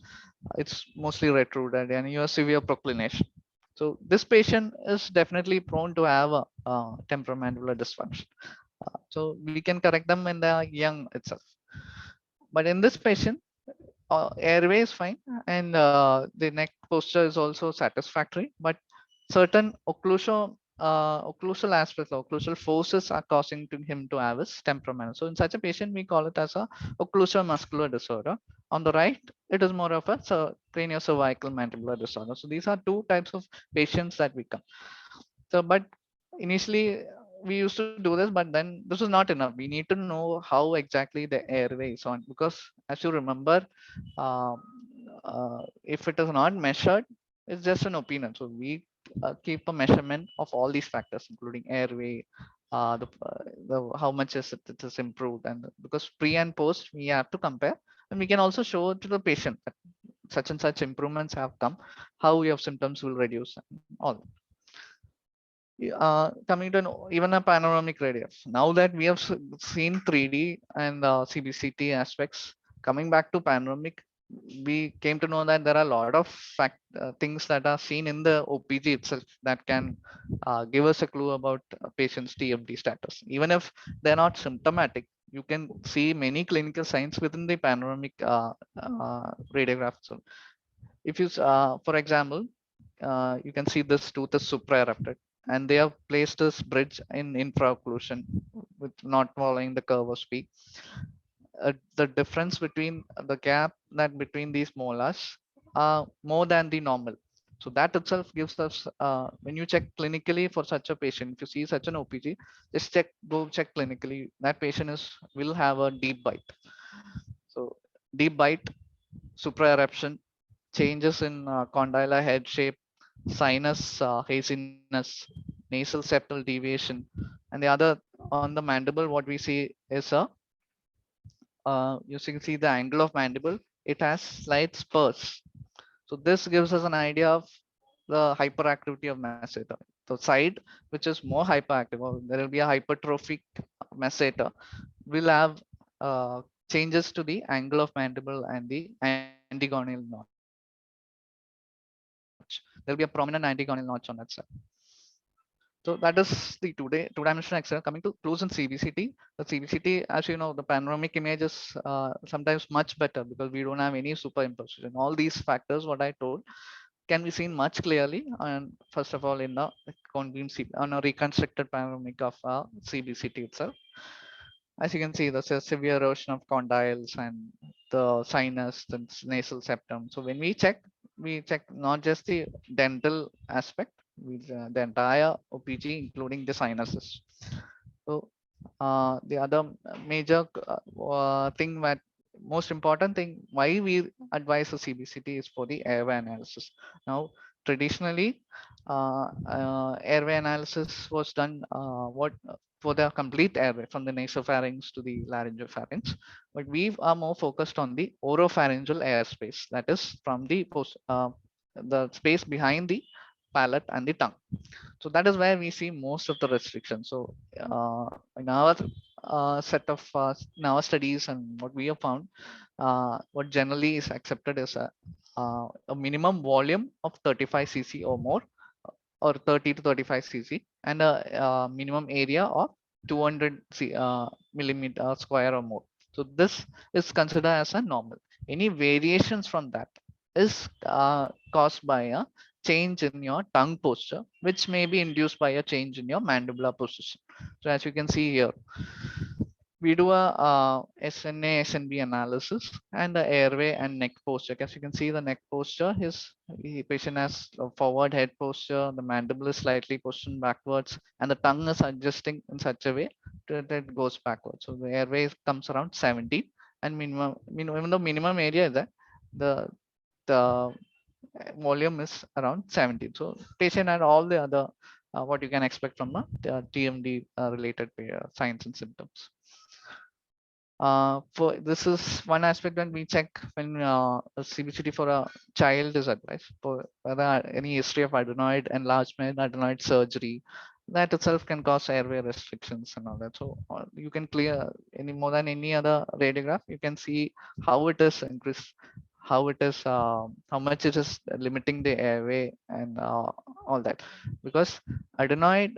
It's mostly retruded, and you have severe proclination. So this patient is definitely prone to have a temporomandibular dysfunction. So we can correct them when they are young itself. But in this patient, airway is fine, and the neck posture is also satisfactory, but certain occlusal aspects, occlusal forces are causing him to have his temperament. So in such a patient, we call it as a occlusal muscular disorder. On the right, it is more of a craniocervical mandibular disorder. So these are two types of patients that we come. So, but initially we used to do this, but then this is not enough. We need to know how exactly the airway is on, because as you remember, um, if it is not measured, it's just an opinion. So we keep a measurement of all these factors, including airway, the how much is it is improved, and because pre and post we have to compare, and we can also show to the patient that such and such improvements have come, how your symptoms will reduce, and all. Coming to even a panoramic radius. Now that we have seen 3D and CBCT aspects, coming back to panoramic, we came to know that there are a lot of things that are seen in the OPG itself that can give us a clue about a patient's TMT status. Even if they're not symptomatic, you can see many clinical signs within the panoramic radiograph. So if you, for example, you can see this tooth is supra-erupted, and they have placed this bridge in infraocclusion with not following the curve of speed. The difference between the gap that between these molars are more than the normal. So that itself gives us, when you check clinically for such a patient, if you see such an OPG, just go check clinically. That patient will have a deep bite. So deep bite, supraeruption, changes in condylar head shape, sinus haziness, nasal septal deviation, and the other on the mandible, what we see is a you can see the angle of mandible. It has slight spurs. So this gives us an idea of the hyperactivity of masseter. The side which is more hyperactive, or there will be a hypertrophic masseter, will have changes to the angle of mandible and the antigonal notch. There will be a prominent antigonal notch on that side. So that is the two-dimensional X-ray. Coming to clues in CBCT, the CBCT, as you know, the panoramic image is sometimes much better because we don't have any superimposition. All these factors, what I told, can be seen much clearly. And first of all, in the cone beam on a reconstructed panoramic of CBCT itself. As you can see, there's a severe erosion of condyles and the sinus and nasal septum. So when we check not just the dental aspect, the entire OPG, including the sinuses. So the other major thing that most important thing why we advise the CBCT is for the airway analysis. Now, traditionally, airway analysis was done what for the complete airway from the nasopharynx to the laryngopharynx, but we are more focused on the oropharyngeal airspace, that is from the space behind the palate and the tongue. So that is where we see most of the restrictions. So in our set of in our studies and what we have found, what generally is accepted is a minimum volume of 35 cc or more or 30 to 35 cc and a, minimum area of 200 millimeter square or more. So this is considered as a normal. Any variations from that is caused by a change in your tongue posture, which may be induced by a change in your mandibular position. So as you can see here, we do a SNA, SNB analysis and the airway and neck posture. As you can see, the neck posture, the patient has a forward head posture, the mandible is slightly positioned backwards, and the tongue is adjusting in such a way that it goes backwards. So the airway comes around 70, and even though minimum area is there, the volume is around 70. So patient had all the other what you can expect from a TMD related signs and symptoms. For this is one aspect when we check when a CBCT for a child is advised, for whether any history of adenoid enlargement, adenoid surgery, that itself can cause airway restrictions and all that. So you can clear any more than any other radiograph, you can see how it is increased, how it is how much it is limiting the airway and all that, because adenoid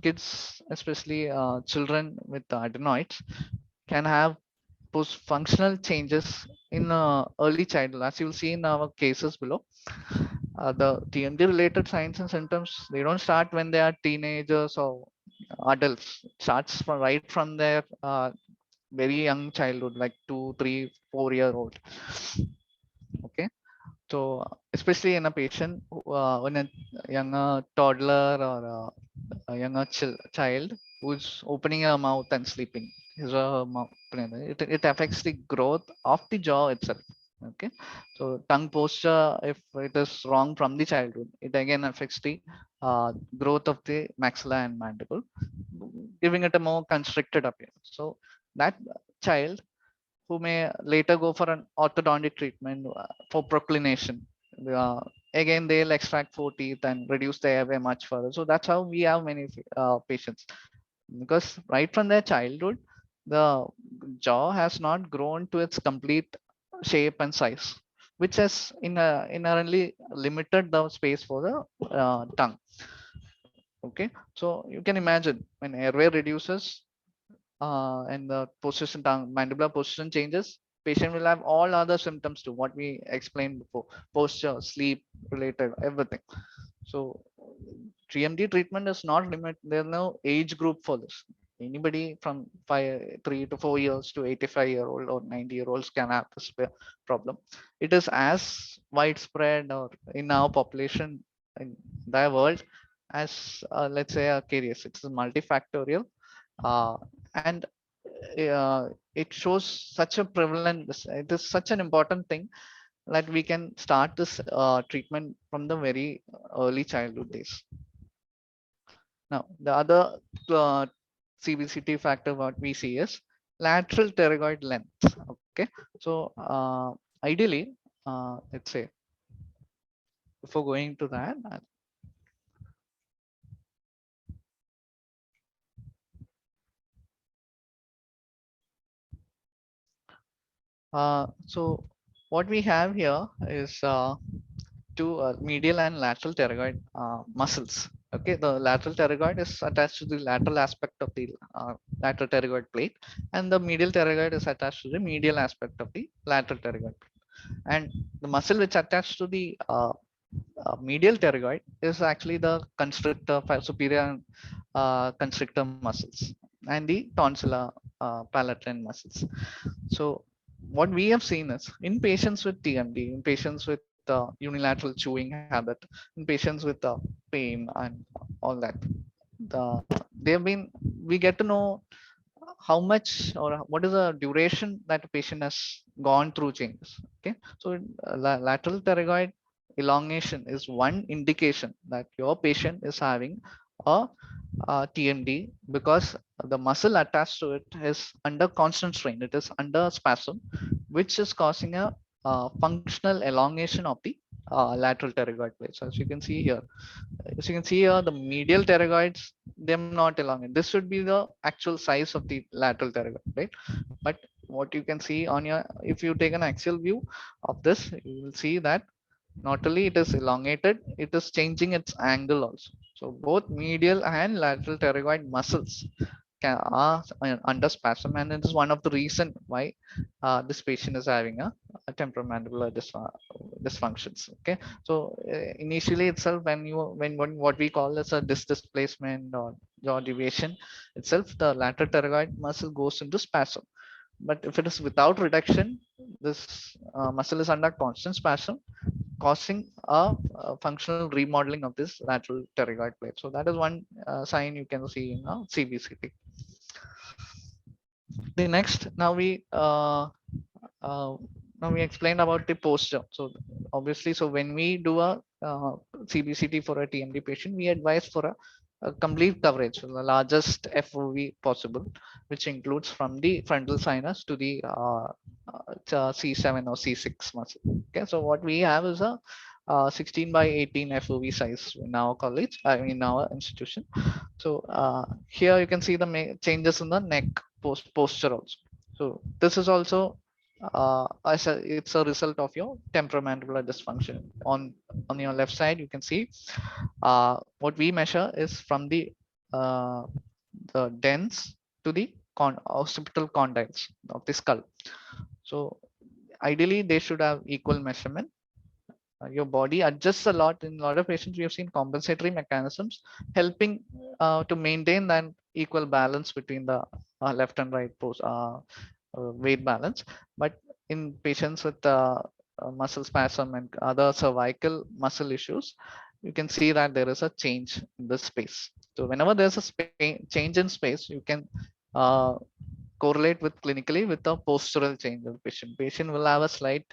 kids, especially children with adenoids, can have post functional changes in early childhood. As you'll see in our cases below, the TMD related signs and symptoms, they don't start when they are teenagers or adults. It starts from right from their very young childhood, like 2, 3, 4 year old. Okay. So especially in a patient, when a younger toddler or a younger child who's opening her mouth and sleeping, his or her mouth, it affects the growth of the jaw itself. Okay, so tongue posture, if it is wrong from the childhood, it again affects the growth of the maxilla and mandible, giving it a more constricted appearance. So that child who may later go for an orthodontic treatment for proclination. Uh, Again, they'll extract 4 teeth and reduce the airway much further. So that's how we have many patients, because right from their childhood, the jaw has not grown to its complete shape and size, which has inherently limited the space for the tongue. Okay, so you can imagine when airway reduces, and the position tongue mandibular position changes, patient will have all other symptoms to what we explained before: posture, sleep related, everything. So TMD treatment is not limit. There's no age group for this. Anybody from 3 to 4 years to 85-year-old or 90-year-olds can have this problem. It is as widespread or in our population in the world as let's say a caries. It's multifactorial, uh, and it shows such a prevalent. It is such an important thing that we can start this treatment from the very early childhood days. Now, the other CBCT factor what we see is lateral pterygoid length. Okay, so ideally, let's say before going to that, so what we have here is two medial and lateral pterygoid muscles. Okay, the lateral pterygoid is attached to the lateral aspect of the lateral pterygoid plate, and the medial pterygoid is attached to the medial aspect of the lateral pterygoid plate. And the muscle which attached to the medial pterygoid is actually the constrictor, superior constrictor muscles, and the tonsillar palatine muscles. So what we have seen is in patients with TMD, in patients with unilateral chewing habit, in patients with pain and all that, they've been, we get to know how much or what is the duration that a patient has gone through changes. Okay, so lateral pterygoid elongation is one indication that your patient is having a TMD, because the muscle attached to it is under constant strain. It is under spasm, which is causing a functional elongation of the lateral pterygoid plate. So as you can see here, the medial pterygoids, them not elongated. This should be the actual size of the lateral pterygoid, right? But what you can see on your, if you take an axial view of this, you will see that Not only it is elongated, it is changing its angle also. So both medial and lateral pterygoid muscles are under spasm, and it is one of the reason why this patient is having a temporomandibular dysfunctions. Okay, so initially itself, when what we call as a disc displacement or jaw deviation itself, the lateral pterygoid muscle goes into spasm. But if it is without reduction, this muscle is under constant spasm, causing a functional remodeling of this lateral pterygoid plate. So that is one sign you can see in a CBCT. The next, uh, now we explained about the posture. So obviously, so when we do a CBCT for a TMD patient, we advise for a complete coverage, so the largest FOV possible, which includes from the frontal sinus to the C7 or C6 muscle. Okay, so what we have is a 16 by 18 FOV size in our college, I mean in our institution. So here you can see the changes in the neck posture also. So this is also it's a result of your temporomandibular dysfunction. On your left side, you can see what we measure is from uh, the dens to the occipital condyles of the skull. So ideally, they should have equal measurement. Your body adjusts a lot. In a lot of patients, we have seen compensatory mechanisms helping to maintain that equal balance between the left and right weight balance. But in patients with muscle spasm and other cervical muscle issues, you can see that there is a change in the space. So whenever there's a change in space, you can uh, correlate with clinically with the postural change of the patient. Patient will have a slight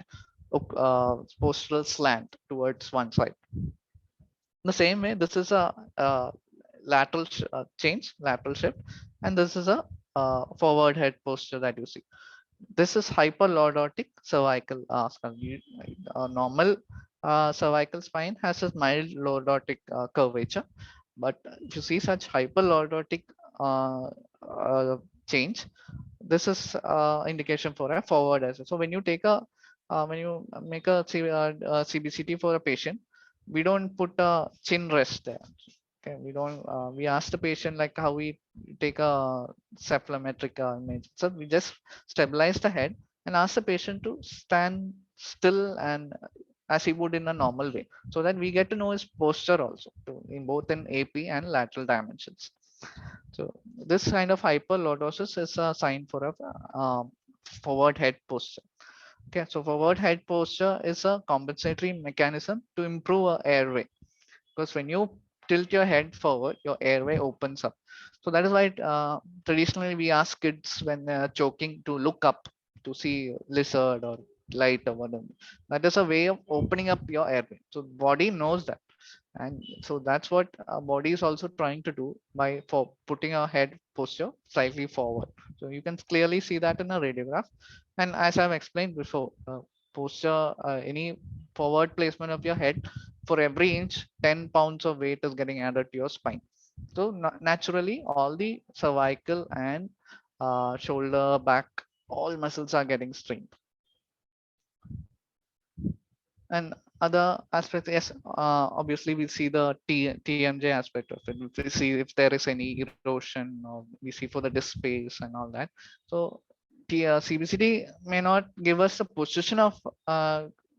postural slant towards one side. In the same way, this is a lateral change, lateral shift, and this is a forward head posture that you see. This is hyperlordotic cervical skull. Normal cervical spine has a mild lordotic curvature, but if you see such hyperlordotic uh, change, this is indication for a forward as well. So when you make a CBCT for a patient, we don't put a chin rest there. Okay, we don't. We ask the patient like how we take a cephalometric image. So we just stabilize the head and ask the patient to stand still and as he would in a normal way, so that we get to know his posture also in both in AP and lateral dimensions. So this kind of hyperlordosis is a sign for a forward head posture. Okay, so forward head posture is a compensatory mechanism to improve airway, because when you tilt your head forward, your airway opens up. So that is why traditionally we ask kids when they are choking to look up to see lizard or light or whatever. That is a way of opening up your airway. So body knows that, and so that's what our body is also trying to do by for putting our head posture slightly forward. So you can clearly see that in a radiograph. And as I've explained before, posture, any forward placement of your head, for every inch 10 pounds of weight is getting added to your spine. So naturally all the cervical and shoulder, back, all muscles are getting strained. And other aspects, yes, obviously we see the TMJ aspect of it. We see if there is any erosion, or we see for the disc space and all that. So CBCT may not give us the position of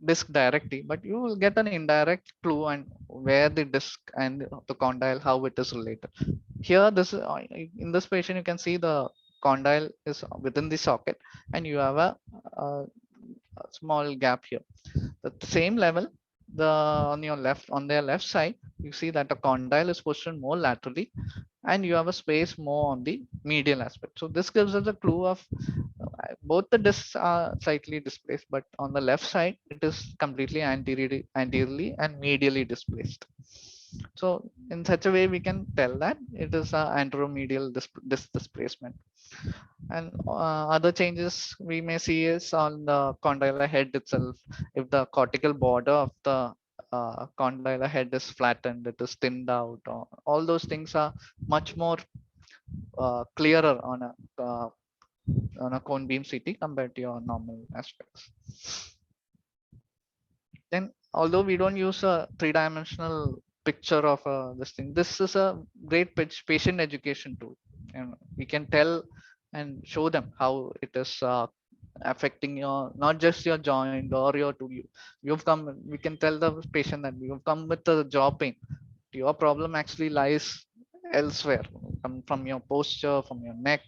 disc directly, but you will get an indirect clue and where the disc and the condyle, how it is related. Here, this in this patient, you can see the condyle is within the socket, and you have a small gap here. At the same level, on your left, on their left side, you see that the condyle is positioned more laterally, and you have a space more on the medial aspect. So this gives us a clue of both the discs are slightly displaced, but on the left side, it is completely anteriorly and medially displaced. So in such a way, we can tell that it is a anteromedial disc displacement. And other changes we may see is on the condylar head itself. If the cortical border of the condylar head is flattened, it is thinned out, all those things are much more clearer uh, on a cone beam CT compared to your normal aspects. Then although we don't use a three-dimensional picture of this thing, this is a great patient education tool, and we can tell and show them how it is affecting your, not just your joint or your to you. You've come, we can tell the patient that you've come with a jaw pain. Your problem actually lies elsewhere, from your posture, from your neck,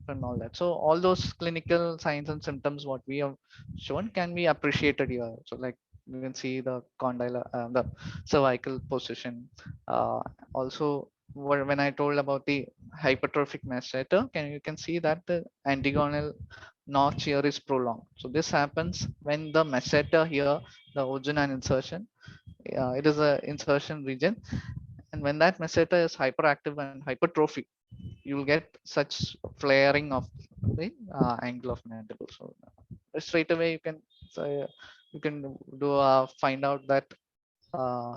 and all that. So all those clinical signs and symptoms what we have shown can be appreciated here. So like you can see the condyle, the cervical position. Also, when I told about the hypertrophic masseter, you can see that the antigonal notch here is prolonged. So this happens when the masseter here, the origin and insertion, it is a insertion region, and when that masseter is hyperactive and hypertrophic, you will get such flaring of the angle of mandible. So straight away you can you can do find out that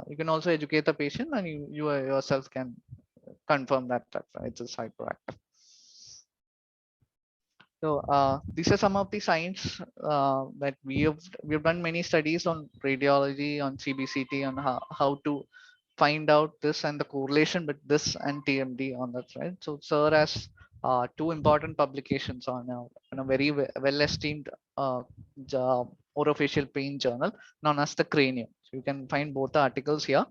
you can also educate the patient, and you yourself can confirm that it is hyperactive. So these are some of the signs that we've done many studies on radiology, on CBCT, on how to find out this and the correlation with this and TMD on that, right? So sir has two important publications on a very well esteemed orofacial pain journal known as the Cranium. So you can find both the articles here.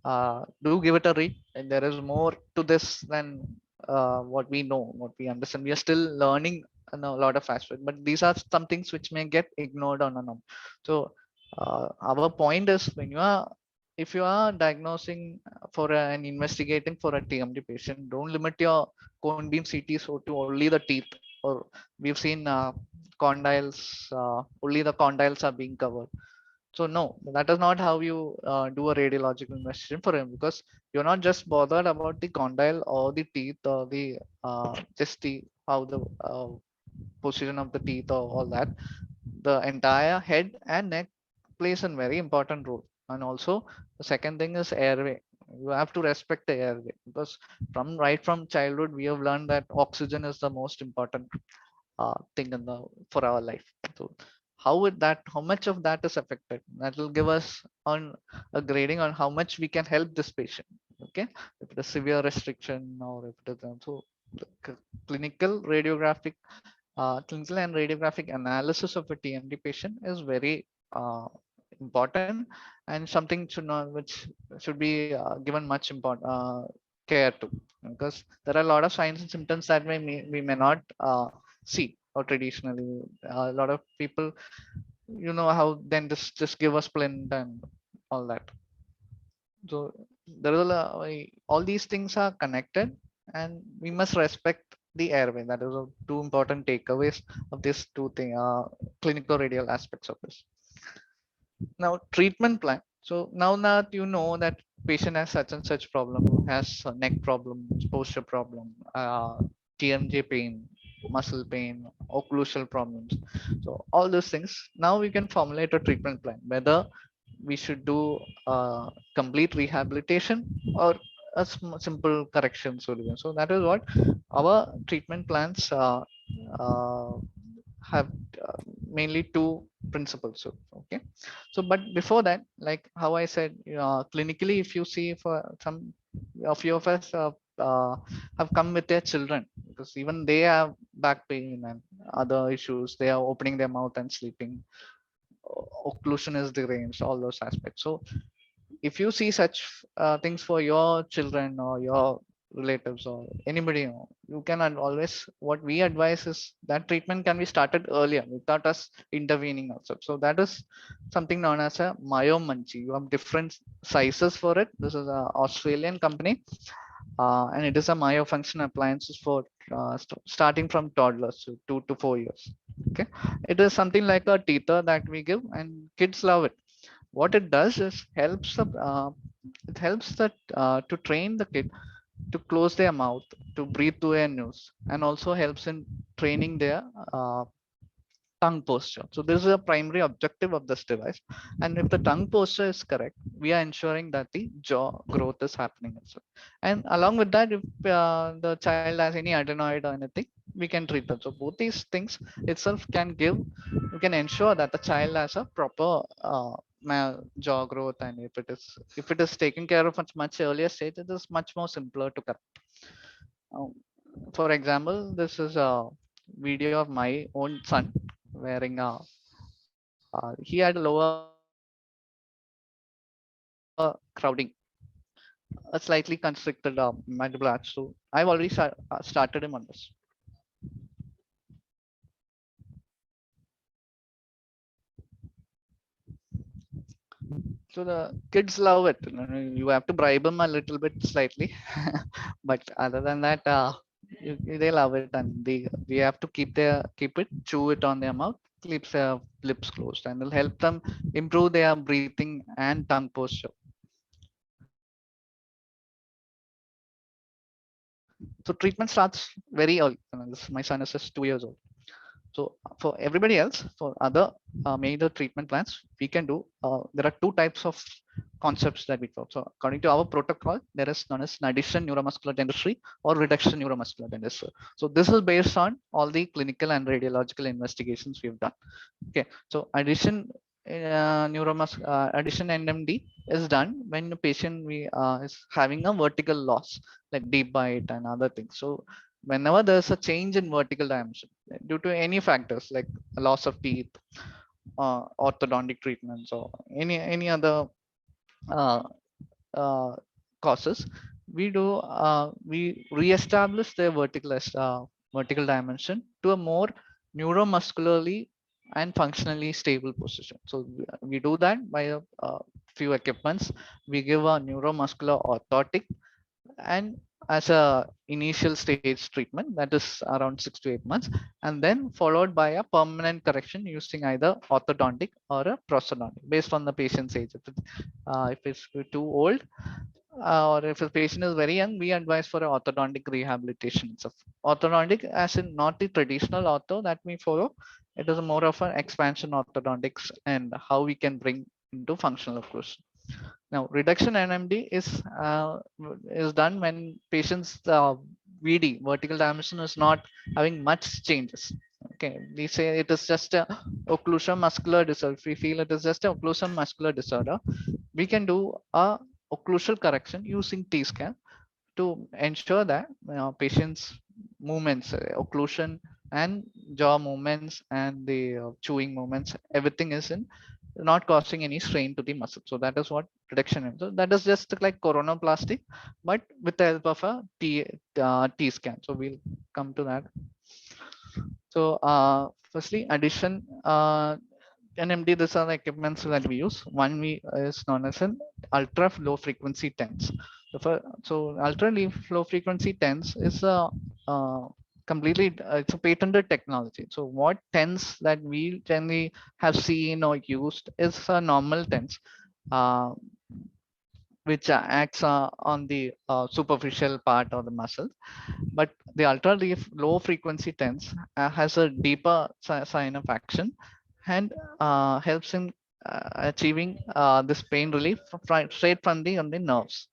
Do give it a read, and there is more to this than what we know, what we understand. We are still learning a lot of aspects, but these are some things which may get ignored on and on. So our point is, when you are, if you are diagnosing for and investigating for a TMD patient, don't limit your cone beam CT so to only the teeth. Or we've seen condyles, only the condyles are being covered. So no, that is not how you do a radiological investigation for him, because you're not just bothered about the condyle or the teeth or the just the how the position of the teeth or all that. The entire head and neck plays a very important role. And also the second thing is airway. You have to respect the airway, because right from childhood we have learned that oxygen is the most important thing in the for our life. So how much of that is affected, that will give us on a grading on how much we can help this patient. Okay, if it is severe restriction or if it is so the clinical radiographic clinical and radiographic analysis of a TMD patient is very important, and something should not which should be given much important care to, because there are a lot of signs and symptoms that we may not see or traditionally a lot of people, you know how dentists just give us splint and all that. So there is all these things are connected, and we must respect the airway. That is two important takeaways of this two thing clinical radial aspects of this. Now treatment plan. So now that you know that patient has such and such problem, has a neck problem, posture problem, TMJ pain, muscle pain, occlusal problems. So all those things, now we can formulate a treatment plan, whether we should do complete rehabilitation or a simple correction solution. So that is what our treatment plans uh, have mainly two principles. So okay, so but before that, like how I said, clinically, if you see for some a few of us have come with their children, because even they have back pain and other issues, they are opening their mouth and sleeping, occlusion is deranged, all those aspects. So if you see such things for your children or your relatives or anybody, you can always, what we advise is that treatment can be started earlier without us intervening also. So that is something known as a myomunchi. You have different sizes for it. This is an Australian company, and it is a myofunction appliances for starting from toddlers, so 2 to 4 years. Okay, it is something like a teether that we give, and kids love it. What it does is it helps that to train the kid to close their mouth, to breathe through their nose, and also helps in training their uh, tongue posture. So this is a primary objective of this device. And if the tongue posture is correct, we are ensuring that the jaw growth is happening as well. And along with that, if the child has any adenoid or anything, we can treat them. So both these things itself can give, we can ensure that the child has a proper jaw growth, and if it is taken care of at much earlier stage, it is much more simpler to correct. Um, for example, this is a video of my own son wearing he had a lower crowding, a slightly constricted mandibular arch. So I've already started him on this. So the kids love it. You have to bribe them a little bit slightly, but other than that, they love it, and we have to keep it, chew it on their mouth, keeps their lips closed, and it'll help them improve their breathing and tongue posture. So treatment starts very early. My son is just 2 years old. So for everybody else, for other major treatment plans, we can do. There are two types of concepts that we talk. So according to our protocol, there is known as an addition neuromuscular dentistry or reduction neuromuscular dentistry. So this is based on all the clinical and radiological investigations we've done. Okay, so addition NMD is done when the patient is having a vertical loss like deep bite and other things. So whenever there's a change in vertical dimension due to any factors like loss of teeth, orthodontic treatments, or any other uh, uh, causes, we reestablish their vertical dimension to a more neuromuscularly and functionally stable position. So we do that by a few equipments. We give a neuromuscular orthotic, and as a initial stage treatment, that is around 6 to 8 months, and then followed by a permanent correction using either orthodontic or a prosthodontic based on the patient's age. If it's too old, or if a patient is very young, we advise for an orthodontic rehabilitation itself. Orthodontic, as in not the traditional ortho that we follow, it is more of an expansion orthodontics and how we can bring into functional occlusion. Now, reduction NMD is done when patients VD vertical dimension is not having much changes. Okay, we say it is just a occlusion muscular disorder. If we feel it is just a occlusion muscular disorder, we can do a occlusal correction using T-scan to ensure that patients movements, occlusion and jaw movements and the chewing movements, everything is in not causing any strain to the muscle. So that is what reduction is. So that is just like coronoplasty, but with the help of a T scan. So we'll come to that. So firstly, addition NMD, these are the equipments that we use. One is known as an ultra low frequency TENS. So ultra low frequency TENS is a completely it's a patented technology. So what TENS that we generally have seen or used is a normal TENS, uh, which acts on the superficial part of the muscle. But the ultra low frequency TENS has a deeper sign of action and helps in achieving this pain relief straight from the nerves.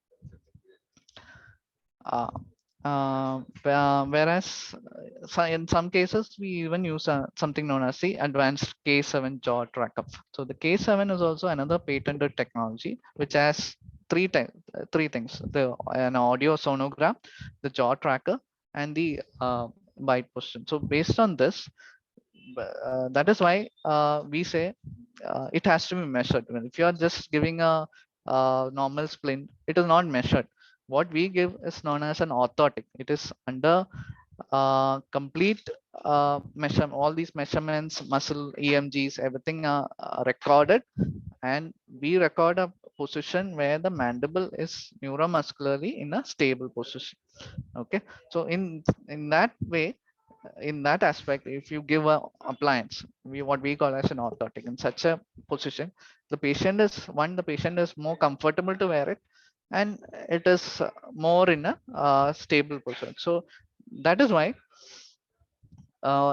Uh, Whereas in some cases we even use something known as the advanced K7 jaw tracker. So the K7 is also another patented technology which has three things: an audio sonogram, the jaw tracker, and the bite position. So based on this, that is why we say it has to be measured. If you are just giving a normal splint, it is not measured. What we give is known as an orthotic. It is under complete measure. All these measurements, muscle EMGs, everything are recorded, and we record a position where the mandible is neuromuscularly in a stable position. Okay, so in that way, in that aspect, if you give a appliance, what we call as an orthotic, in such a position, the patient is more comfortable to wear it, and it is more in a stable position. So that is why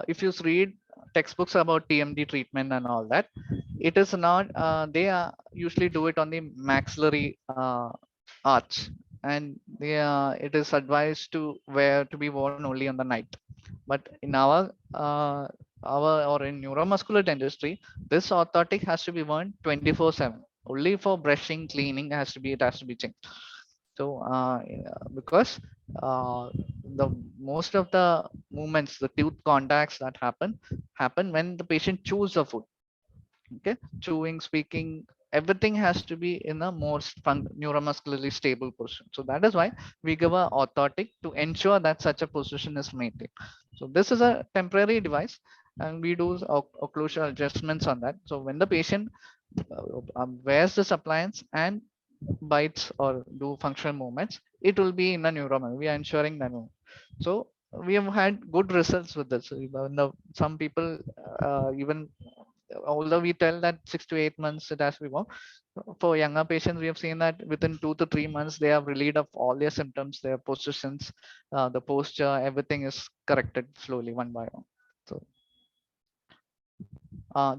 if you read textbooks about TMD treatment and all that, it is not they usually do it on the maxillary arch, and it is advised to be worn only on the night. But in our our or in neuromuscular dentistry, this orthotic has to be worn 24/7. Only for brushing, cleaning has to be, it has to be changed. So because uh, the most of the movements, the tooth contacts that happen when the patient chews the food. Okay, chewing, speaking, everything has to be in a more neuromuscularly stable position. So that is why we give a orthotic to ensure that such a position is maintained. So this is a temporary device, and we do occlusal adjustments on that. So when the patient wears this appliance and bites or do functional movements, it will be in a neuromuscular. We are ensuring that. So we have had good results with this. Some people even, although we tell that 6 to 8 months it has to be more, for younger patients we have seen that within 2 to 3 months they have relieved of all their symptoms, their positions, the posture, everything is corrected slowly one by one. So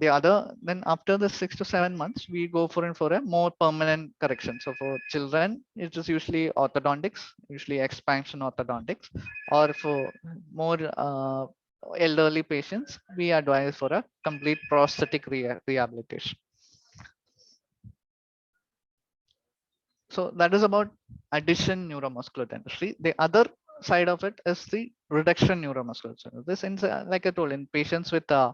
the other, then after the 6 to 7 months we go for a more permanent correction. So for children it is usually orthodontics, usually expansion orthodontics, or for more elderly patients we advise for a complete prosthetic rehabilitation. So that is about addition neuromuscular dentistry. The other side of it is the reduction neuromuscular. So this in, like I told, in patients with uh,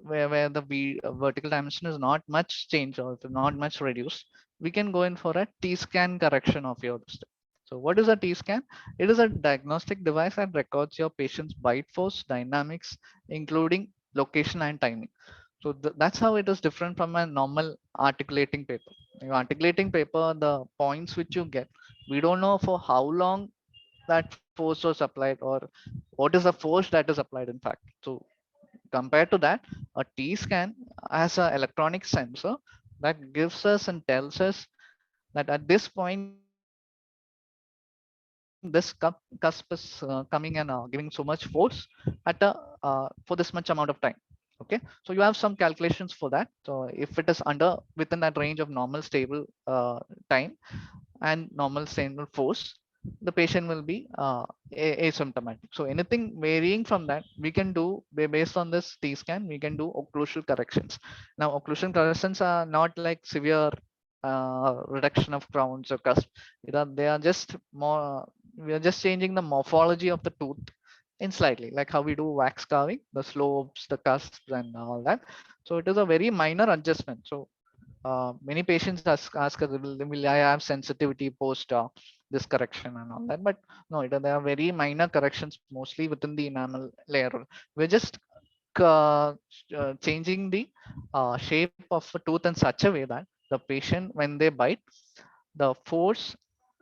where the vertical dimension is not much changed or not much reduced, we can go in for a T-scan correction of your distance. So what is a T-scan? It is a diagnostic device that records your patient's bite force, dynamics, including location and timing. So that's how it is different from a normal articulating paper. Your articulating paper, the points which you get, we don't know for how long that force was applied or what is the force that is applied in fact. So compared to that, a T-scan has an electronic sensor that gives us and tells us that at this point, this cusp is coming and giving so much force at for this much amount of time. Okay, so you have some calculations for that. So if it is under within that range of normal stable time and normal stable force, the patient will be asymptomatic. So anything varying from that, we can do based on this T-scan, we can do occlusal corrections. Now, occlusal corrections are not like severe reduction of crowns or cusp. They are just more, we are just changing the morphology of the tooth in slightly, like how we do wax carving, the slopes, the cusps and all that. So it is a very minor adjustment. So many patients ask us, will I have sensitivity post this correction and all that? But no, there are very minor corrections, mostly within the enamel layer. We're just uh, changing the shape of a tooth in such a way that the patient, when they bite, the force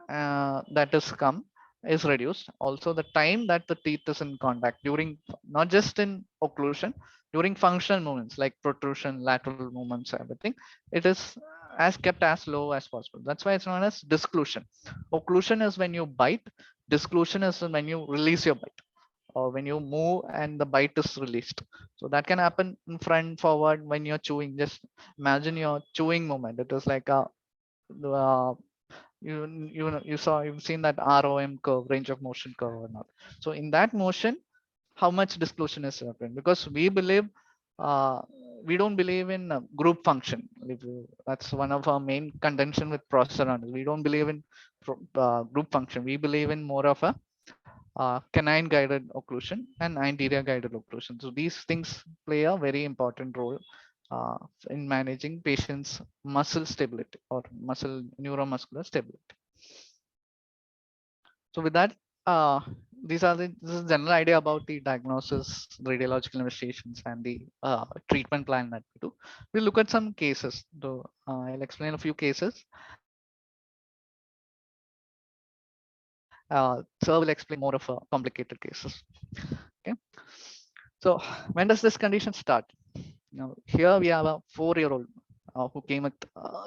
that is come is reduced. Also, the time that the teeth is in contact during, not just in occlusion, during functional movements like protrusion, lateral movements, everything, it is as kept as low as possible. That's why it's known as disclusion. Occlusion is when you bite. Disclusion is when you release your bite or when you move and the bite is released. So that can happen in front, forward when you're chewing. Just imagine your chewing movement. It is like a uh, you've seen that ROM curve, range of motion curve or not. So in that motion, how much disclosure is happening? Because we believe uh, we don't believe in group function. That's one of our main contention with process. We don't believe in group function. We believe in more of a canine guided occlusion and anterior guided occlusion. So these things play a very important role uh, in managing patients' muscle stability or muscle neuromuscular stability. So with that, uh, this is general idea about the diagnosis, radiological investigations, and the treatment plan that we do. We'll look at some cases. So I'll explain a few cases. Sir will explain more of a complicated cases. Okay. So when does this condition start? Now, here we have a 4-year-old who came with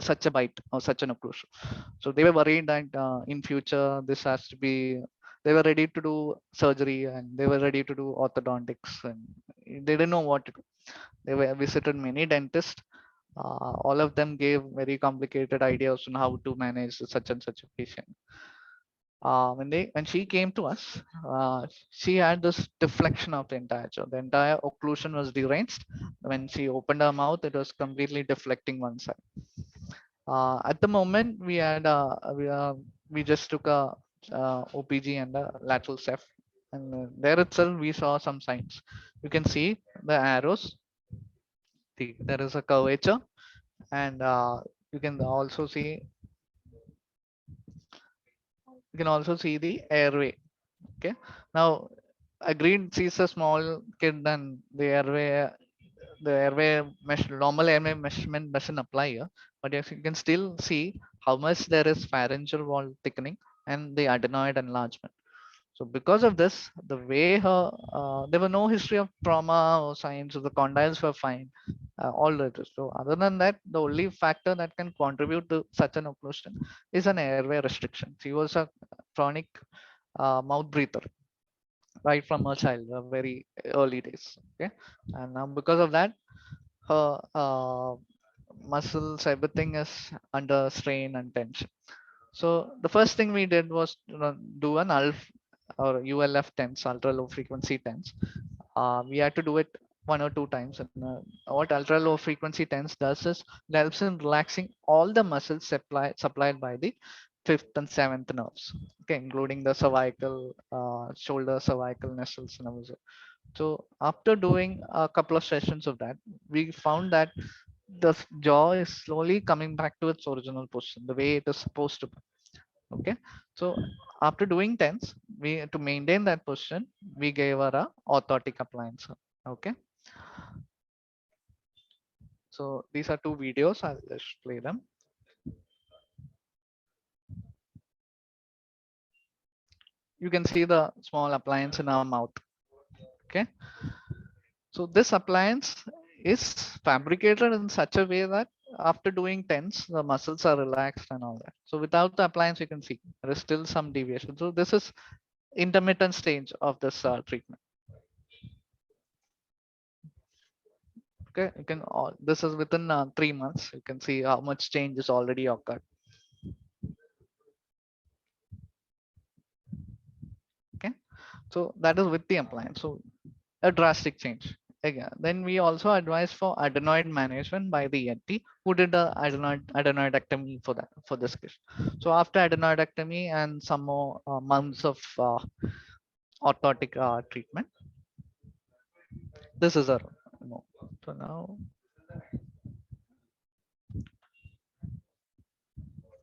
such a bite or such an occlusion. So they were worried that in future this has to be. They were ready to do surgery and they were ready to do orthodontics and they didn't know what to do. They were visited many dentists. All of them gave very complicated ideas on how to manage such and such a patient. When she came to us, she had this deflection of the entire jaw. The entire occlusion was deranged. When she opened her mouth, it was completely deflecting one side. At the moment, we just took a OPG and a lateral ceph, and there itself we saw some signs. You can see the arrows. There is a curvature, and you can also see the airway. Okay, now agreed, she's a small kid, and the airway mesh normal airway measurement doesn't apply here, but yes, you can still see how much there is pharyngeal wall thickening and the adenoid enlargement. So because of this, the way there were no history of trauma or signs of the condyles were fine, all that. So other than that, the only factor that can contribute to such an occlusion is an airway restriction. She was a chronic mouth breather right from her child, very early days. Okay, and now because of that, her muscles, everything is under strain and tension. So the first thing we did was do an ULF or ULF TENS, ultra low frequency TENS. We had to do it 1 or 2 times. And what ultra low frequency TENS does is it helps in relaxing all the muscles supplied by the fifth and seventh nerves, okay, including the cervical, shoulder, cervical, muscles, and everything. So after doing a couple of sessions of that, we found that the jaw is slowly coming back to its original position, the way it is supposed to be. Okay, so after doing TENS, we to maintain that position, we gave her a orthotic appliance. Okay, so these are 2 videos. I'll just play them. You can see the small appliance in our mouth. Okay, so this appliance is fabricated in such a way that after doing TENS, the muscles are relaxed and all that. So without the appliance, you can see there is still some deviation. So this is intermittent stage of this treatment. Okay, you can this is within 3 months. You can see how much change is already occurred. Okay, so that is with the appliance. So a drastic change. Again, then we also advise for adenoid management by the ENT who did the adenoidectomy for this case. So after adenoidectomy and some more months of orthotic treatment, this is a so now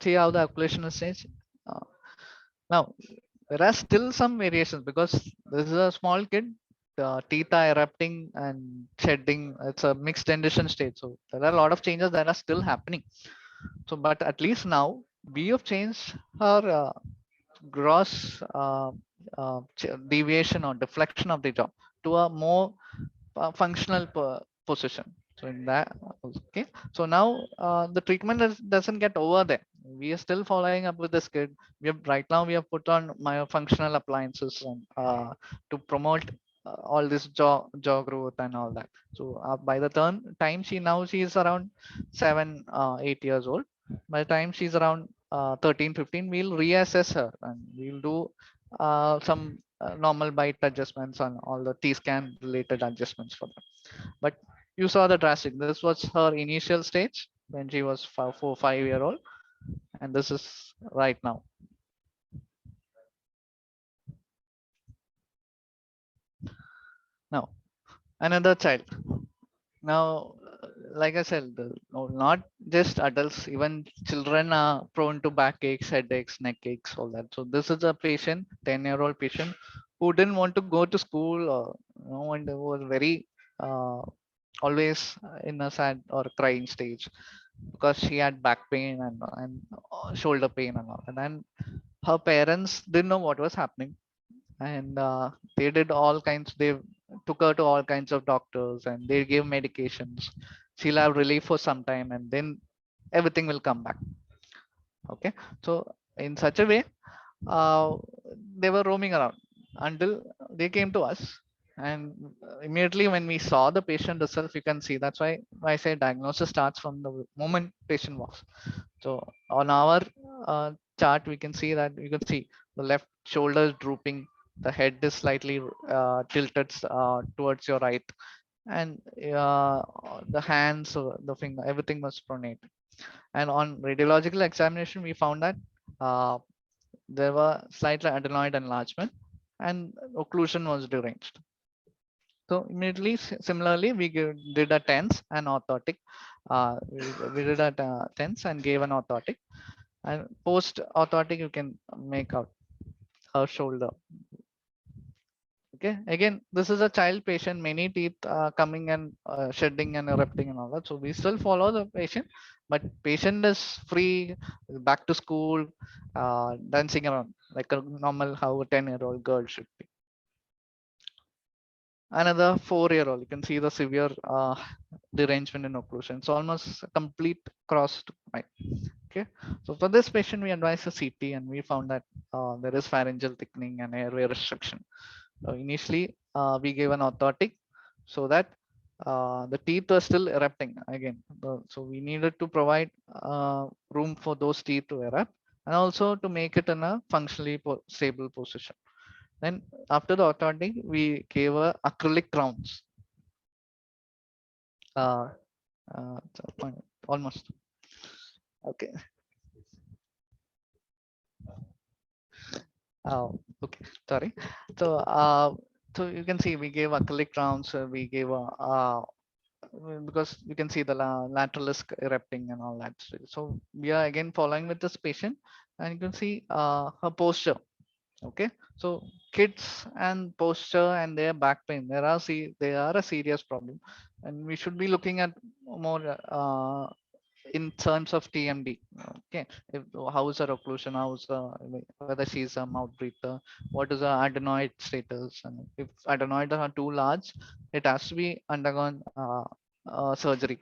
see how the occlusion is changed. Now there are still some variations because this is a small kid. The teeth are erupting and shedding. It's a mixed dentition state. So there are a lot of changes that are still happening. So, but at least now we have changed our gross deviation or deflection of the jaw to a more functional position. So in that, okay. So now the treatment doesn't get over there. We are still following up with this kid. Right now we have put on myofunctional appliances and, to promote all this jaw growth and all that. So by the time she is around 7 8 years old. By the time she's around 13 15, we'll reassess her and we'll do some normal bite adjustments on all the T-scan related adjustments for them. But you saw the drastic. This was her initial stage when she was 4 5 year old, and this is right now. Now another child. Now, like I said, not just adults, even children are prone to backaches, headaches, neck aches, all that. So this is a patient, 10-year-old patient who didn't want to go to school, or and was very always in a sad or crying stage because she had back pain and shoulder pain and all. And then her parents didn't know what was happening, and they did all kinds. They took her to all kinds of doctors and they gave medications. She'll have relief for some time and then everything will come back. Okay, so in such a way they were roaming around until they came to us, and immediately when we saw the patient itself, you can see. That's why I say diagnosis starts from the moment patient walks. So on our chart, we can see that you can see the left shoulder is drooping, the head is slightly tilted towards your right, and the hands, the finger, everything was pronate. And on radiological examination, we found that uh, there were slightly adenoid enlargement and occlusion was deranged. So immediately, similarly, we did a TENS and orthotic. We did a TENS and gave an orthotic. And post orthotic, you can make out her shoulder. Okay, again, this is a child patient, many teeth coming and shedding and erupting and all that. So we still follow the patient, but patient is free, back to school, dancing around like a normal how a 10-year-old girl should be. Another 4-year-old, you can see the severe derangement in occlusion. It's almost a complete crossed right. Okay, so for this patient, we advised a CT, and we found that there is pharyngeal thickening and airway restriction. So initially, we gave an orthotic so that the teeth were still erupting again. So we needed to provide room for those teeth to erupt and also to make it in a functionally stable position. Then after the orthodontic, we gave a acrylic crowns. Uh, Almost. Okay. Okay. Sorry. So, so you can see we gave acrylic crowns. We gave a because you can see the lateral is erupting and all that. So we are again following with this patient, and you can see her posture. Okay, so kids and posture and their back pain, they are a serious problem, and we should be looking at more in terms of TMD. Okay, how is her occlusion, whether she's a mouth breather, what is her adenoid status, and if adenoids are too large, it has to be undergone surgery.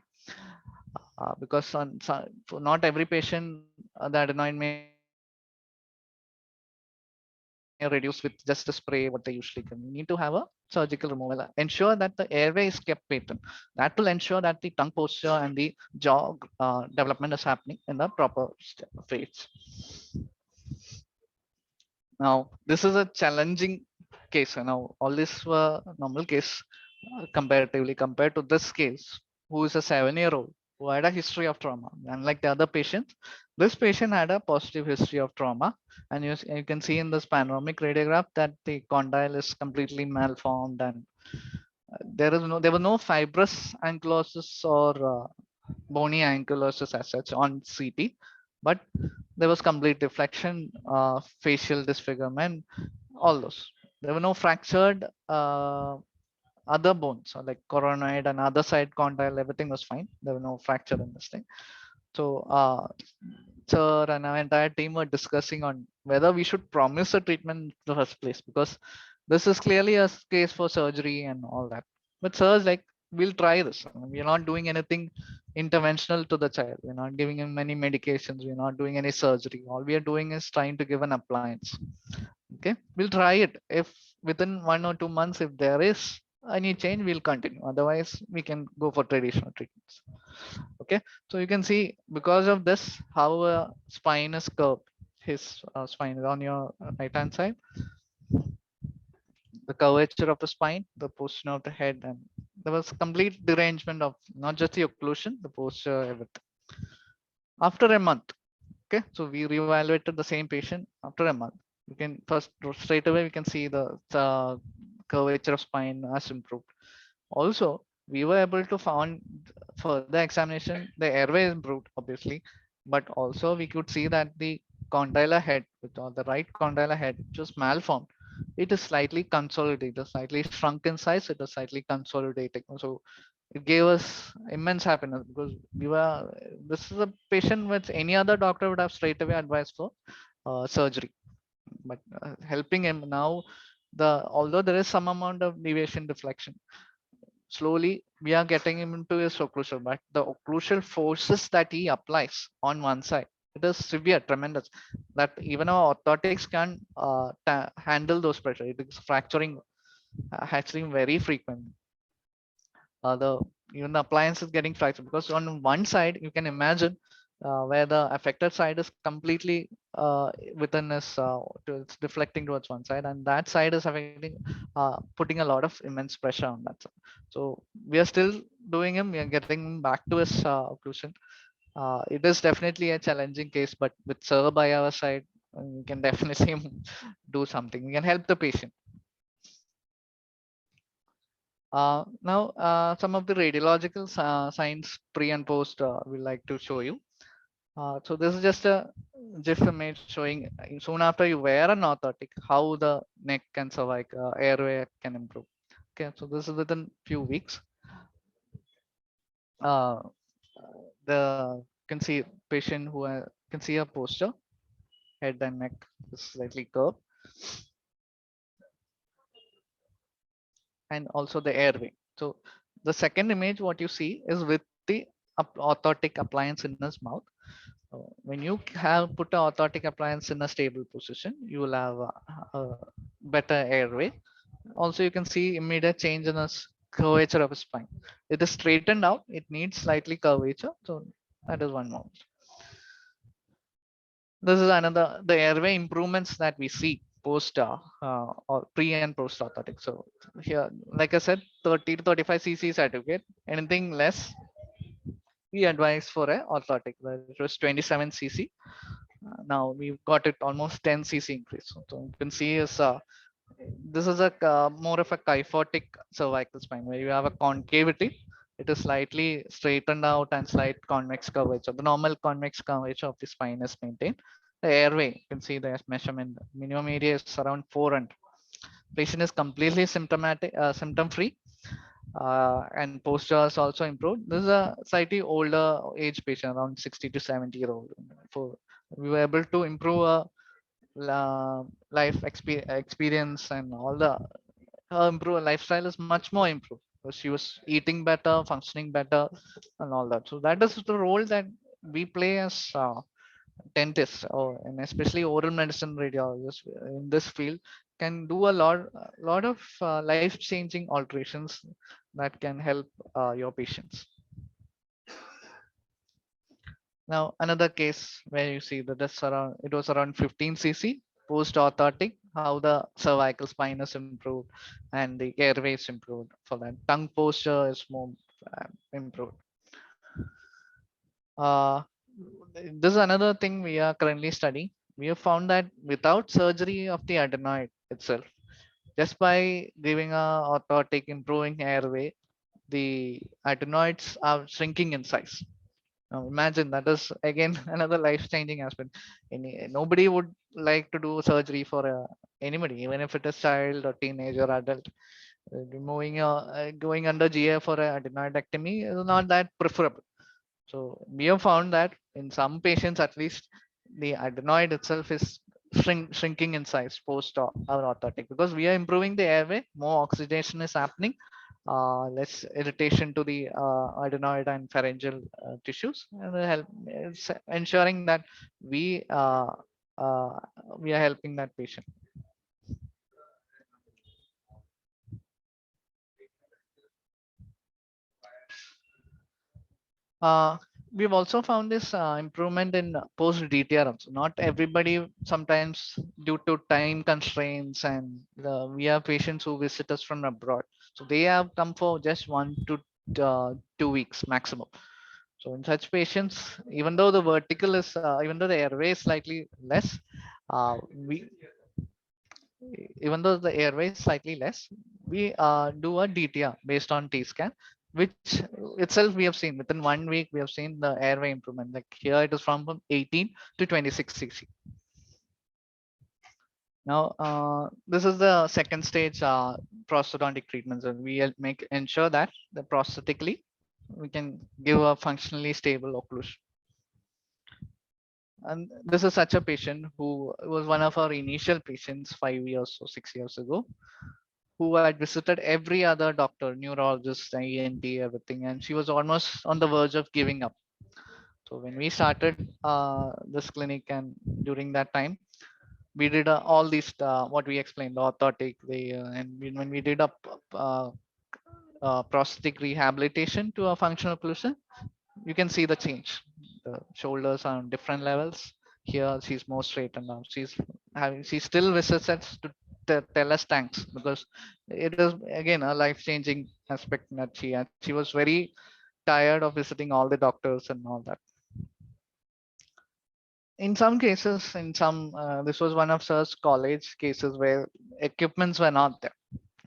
Because for not every patient, the adenoid may reduce with just a spray, what they usually can. We need to have a surgical removal, ensure that the airway is kept patent. That will ensure that the tongue posture and the jaw development is happening in the proper phase. Now, this is a challenging case. Now, all this were normal case comparatively compared to this case, who is a 7-year-old who had a history of trauma. Unlike the other patients, this patient had a positive history of trauma. And you can see in this panoramic radiograph that the condyle is completely malformed, and there were no fibrous ankylosis or bony ankylosis as such on CT, but there was complete deflection, facial disfigurement, all those. There were no fractured other bones, so like coronoid and other side condyle, everything was fine. There were no fracture in this thing. So, sir and our entire team were discussing on whether we should promise a treatment in the first place, because this is clearly a case for surgery and all that. But sir's like, we'll try this. We're not doing anything interventional to the child. We're not giving him any medications. We're not doing any surgery. All we are doing is trying to give an appliance. Okay, we'll try it. If within 1 or 2 months, if there is any change, we'll continue. Otherwise, we can go for traditional treatments. Okay, so you can see because of this how spine is curved. His spine is on your right hand side, the curvature of the spine, the position of the head, and there was complete derangement of not just the occlusion, the posture, everything. After a month, okay, so we reevaluated the same patient after a month. You can first straight away we can see the curvature of spine has improved. Also, we were able to found for the examination, the airway improved obviously, but also we could see that the condylar head, or the right condylar head, which was malformed, it is slightly consolidated, slightly shrunk in size, it is slightly consolidating. So it gave us immense happiness, because this is a patient which any other doctor would have straight away advised for surgery. But helping him now, although there is some amount of deviation deflection, slowly we are getting him into his occlusal, but the occlusal forces that he applies on one side, it is severe, tremendous, that even our orthotics can handle those pressure. It is fracturing actually very frequent. The Even the appliance is getting fractured, because on one side you can imagine where the affected side is completely within his, it's deflecting towards one side, and that side is affecting, putting a lot of immense pressure on that side. So we are still doing him. We are getting him back to his occlusion. It is definitely a challenging case, but with Sir by our side, we can definitely do something. We can help the patient. Now, some of the radiological signs pre and post we like to show you. So this is just a GIF image showing soon after you wear an orthotic, how the neck and cervical airway can improve. Okay, so this is within few weeks. Uh, the can see patient who can see a posture, head and neck is slightly curved, and also the airway. So the second image, what you see is with the orthotic appliance in his mouth. When you have put an orthotic appliance in a stable position, you will have a better airway. Also, you can see immediate change in the curvature of his spine. It is straightened out. It needs slightly curvature. So that is one more. This is another, the airway improvements that we see post or pre and post orthotic. So here, like I said, 30 to 35 cc certificate. Anything less, we advise for a orthotic. It was 27 cc. Now we've got it almost 10 cc increase. So you can see is this is a more of a kyphotic cervical spine where you have a concavity. It is slightly straightened out and slight convex curvature. The normal convex curvature of the spine is maintained. The airway, you can see the measurement. Minimum area is around 400. Patient is completely symptomatic, symptom free, and posture is also improved. This is a slightly older age patient, around 60 to 70-year-old. For we were able to improve life experience and all the her improve lifestyle is much more improved because she was eating better, functioning better, and all that. So that is the role that we play as dentists, or and especially oral medicine radiologists in this field can do a lot of life changing alterations that can help your patients. Now another case where you see that it was around 15 cc post orthotic, how the cervical spine is improved and the airway is improved. For that, tongue posture is more improved. Uh, this is another thing we are currently studying. We have found that without surgery of the adenoid itself, just by giving a orthotic, improving airway, the adenoids are shrinking in size. Now imagine that is again another life-changing aspect. Nobody would like to do surgery for anybody, even if it is child or teenage or adult. Going under GA for an adenoidectomy is not that preferable. So we have found that in some patients, at least, the adenoid itself is shrinking in size post our orthotic, because we are improving the airway, more oxygenation is happening, less irritation to the adenoid and pharyngeal tissues, and it's ensuring that we uh, uh, we are helping that patient. Uh, we've also found this improvement in post DTR also. Not everybody, sometimes due to time constraints, and we have patients who visit us from abroad. So they have come for just 1 to 2 weeks maximum. So in such patients, even though the vertical is, even though the airway is slightly less, we even though the airway is slightly less, we do a DTR based on T scan, which itself we have seen within 1 week, we have seen the airway improvement. Like here it is from 18 to 26 cc. Now, this is the second stage prosthodontic treatments, and we make ensure that the prosthetically we can give a functionally stable occlusion. And this is such a patient who was one of our initial patients 5 years or 6 years ago, who had visited every other doctor, neurologist, ENT, everything, and she was almost on the verge of giving up. So when we started this clinic, and during that time, we did all these what we explained, the orthotic, when we did a prosthetic rehabilitation to a functional occlusion, you can see the change. the shoulders are on different levels. Here she's more straightened now. She still visits us to tell us thanks, because it is again a life-changing aspect that she had. She was very tired of visiting all the doctors and all that. In some cases, this was one of sir's college cases where equipments were not there.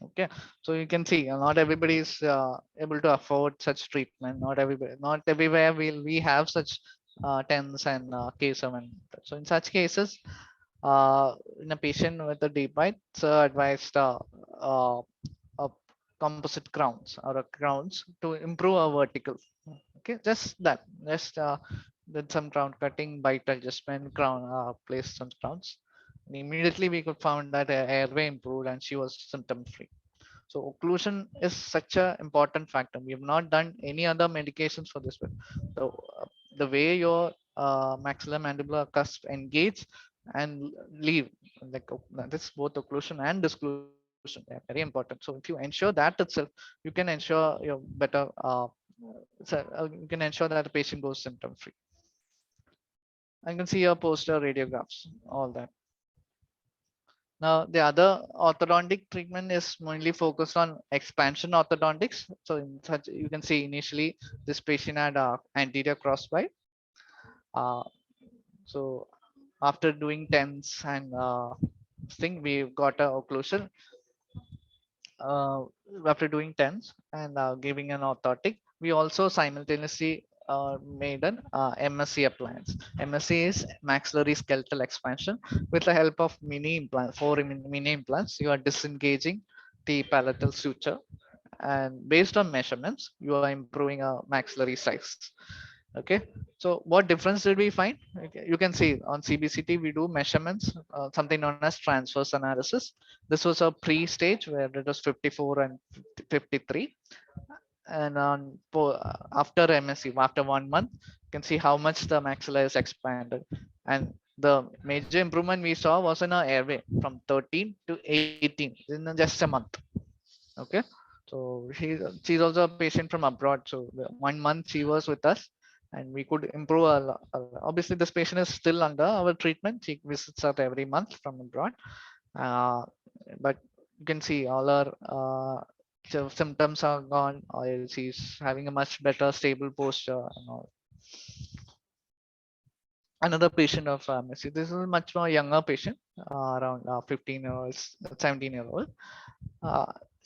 Okay, so you can see not everybody is able to afford such treatment. Not everywhere will we have such TENS and K7. So in such cases, in a patient with a deep bite, sir advised uh, a composite crowns or a crowns to improve our vertical. Okay, just that. Just did some crown cutting, bite adjustment, crown placed some crowns. And immediately we could found that her airway improved and she was symptom free. So occlusion is such a important factor. We have not done any other medications for this. But the way your maxillomandibular cusp engage and leave, like this both occlusion and disclusion, they are very important. So if you ensure that itself, you can ensure your better. You can ensure that the patient goes symptom free. I can see your poster radiographs, all that. Now, the other orthodontic treatment is mainly focused on expansion orthodontics. So in such, you can see initially this patient had anterior crossbite. Uh, so after doing TENS and thing, we got a occlusion uh, after doing TENS and giving an orthotic. We also simultaneously made an MSC appliance. MSC is maxillary skeletal expansion. With the help of mini implants, mini implants, you are disengaging the palatal suture, and based on measurements, you are improving a maxillary size. Okay, so what difference did we find? Okay, you can see on CBCT we do measurements, something known as transverse analysis. This was a pre-stage where it was 54 and 53, and after MSC, after 1 month, you can see how much the maxilla is expanded, and the major improvement we saw was in our airway from 13 to 18 in just a month. Okay, so she's also a patient from abroad. So 1 month she was with us, and we could improve a lot. Obviously, this patient is still under our treatment. She visits us every month from abroad, uh, but you can see all her symptoms are gone. Or she's having a much better stable posture and all. Another patient of Messi. This is a much more younger patient, around 15 or 17-year-old.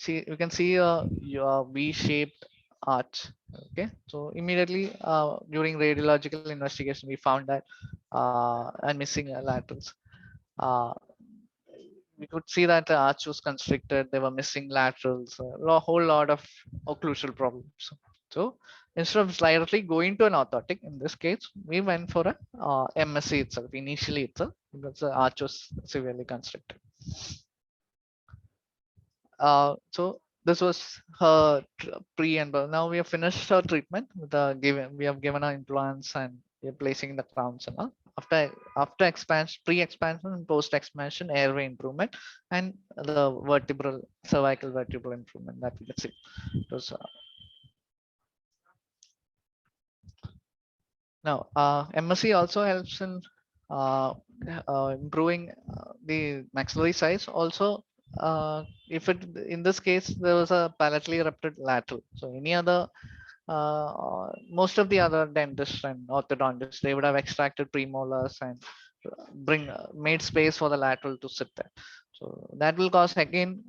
You can see your V-shaped arch. Okay, so immediately during radiological investigation, we found that and missing laterals. Uh, we could see that the arch was constricted. They were missing laterals. A whole lot of occlusal problems. So instead of directly going to an orthotic, in this case, we went for a MSC itself, initially itself, because the arch was severely constricted. So this was her pre and now we have finished her treatment with we have given her implants and we're placing the crowns and all. After expansion, pre-expansion and post-expansion airway improvement and the cervical vertebral improvement that we can see. Those, now MSC also helps in improving the maxillary size. Also, if it in this case there was a palatally erupted lateral, so any other most of the other dentists and orthodontists, they would have extracted premolars and made space for the lateral to sit there. So that will cause again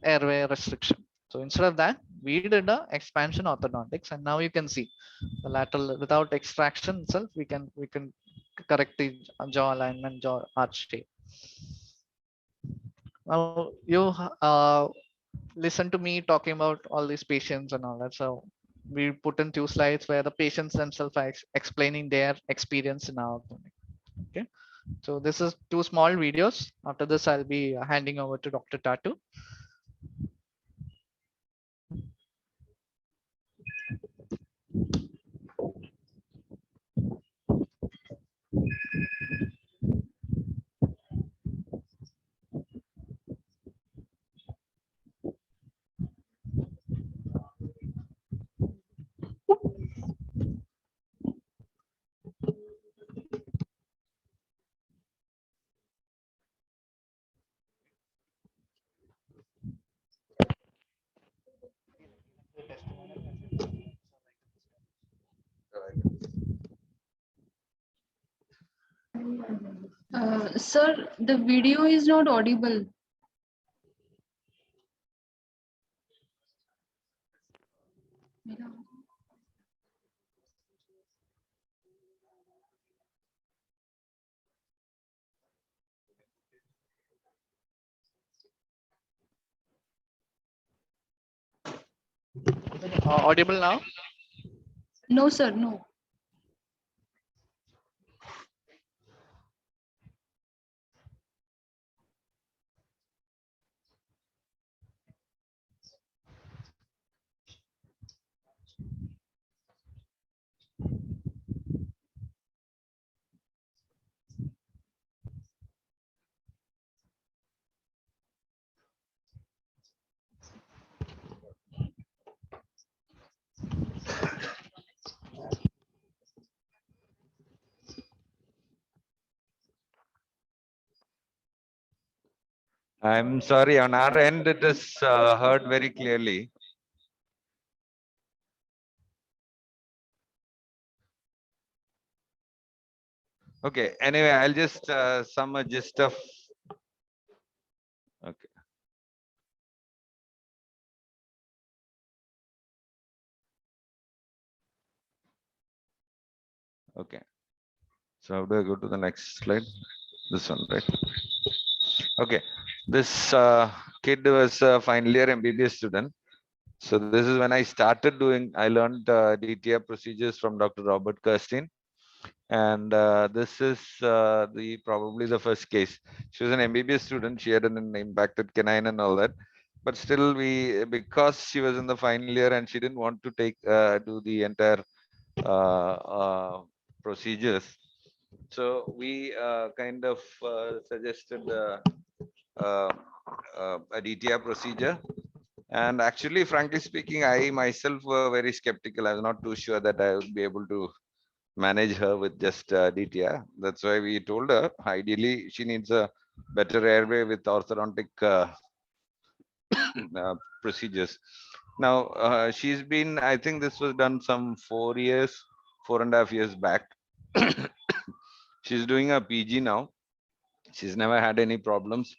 airway restriction. So instead of that, we did a expansion orthodontics, and now you can see the lateral without extraction itself. We can correct the jaw alignment, jaw arch shape. Now you listen to me talking about all these patients and all that. So we put in 2 slides where the patients themselves are explaining their experience in our clinic. Okay, so this is 2 small videos. After this, I'll be handing over to Dr. Tatu. Sir, the video is not audible. Audible now? No, sir, no. I'm sorry, on our end, it is heard very clearly. Okay, anyway, I'll just sum a gist of. Okay. Okay. So how do I go to the next slide? This one, right? Okay. This kid was a final year MBBS student. So this is when I started doing, I learned DTR procedures from Dr. Robert Kirstein. And this is probably the first case. She was an MBBS student. She had an impacted canine and all that. But still, because she was in the final year and she didn't want to do the entire procedures. So we kind of suggested uh, a DTR procedure. And actually, frankly speaking, I myself were very skeptical. I was not too sure that I would be able to manage her with just DTR. That's why we told her, ideally, she needs a better airway with orthodontic procedures. Now, she's been, I think this was done some 4 years, 4.5 years back. She's doing a PG now. She's never had any problems.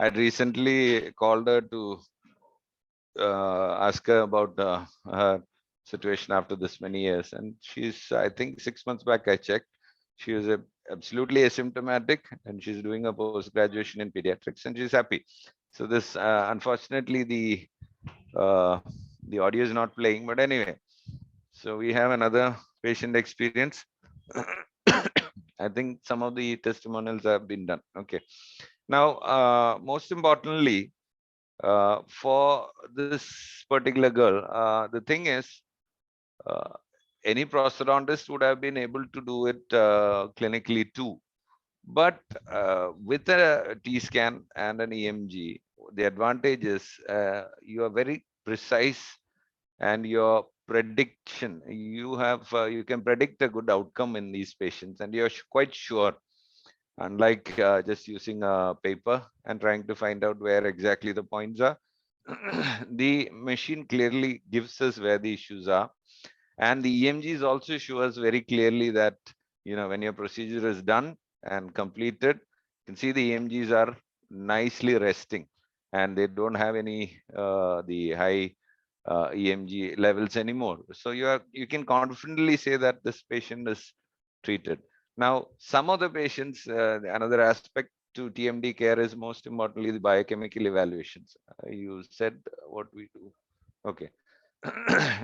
I'd recently called her to ask her about her situation after this many years. And she's, I think 6 months back, I checked. She was absolutely asymptomatic and she's doing a post graduation in pediatrics and she's happy. So this, unfortunately, the audio is not playing, but anyway. So we have another patient experience. I think some of the testimonials have been done. Okay. Now, most importantly, for this particular girl, the thing is, uh, any prosthodontist would have been able to do it clinically too. But with a T scan and an EMG, the advantage is you are very precise and your prediction, you can predict a good outcome in these patients and you're quite sure, unlike just using a paper and trying to find out where exactly the points are. The machine clearly gives us where the issues are, and the EMGs also show us very clearly that, when your procedure is done and completed, you can see the EMGs are nicely resting and they don't have any the high EMG levels anymore. So you can confidently say that this patient is treated. Now, some of the patients, another aspect to TMD care is most importantly the biochemical evaluations. You said what we do. Okay.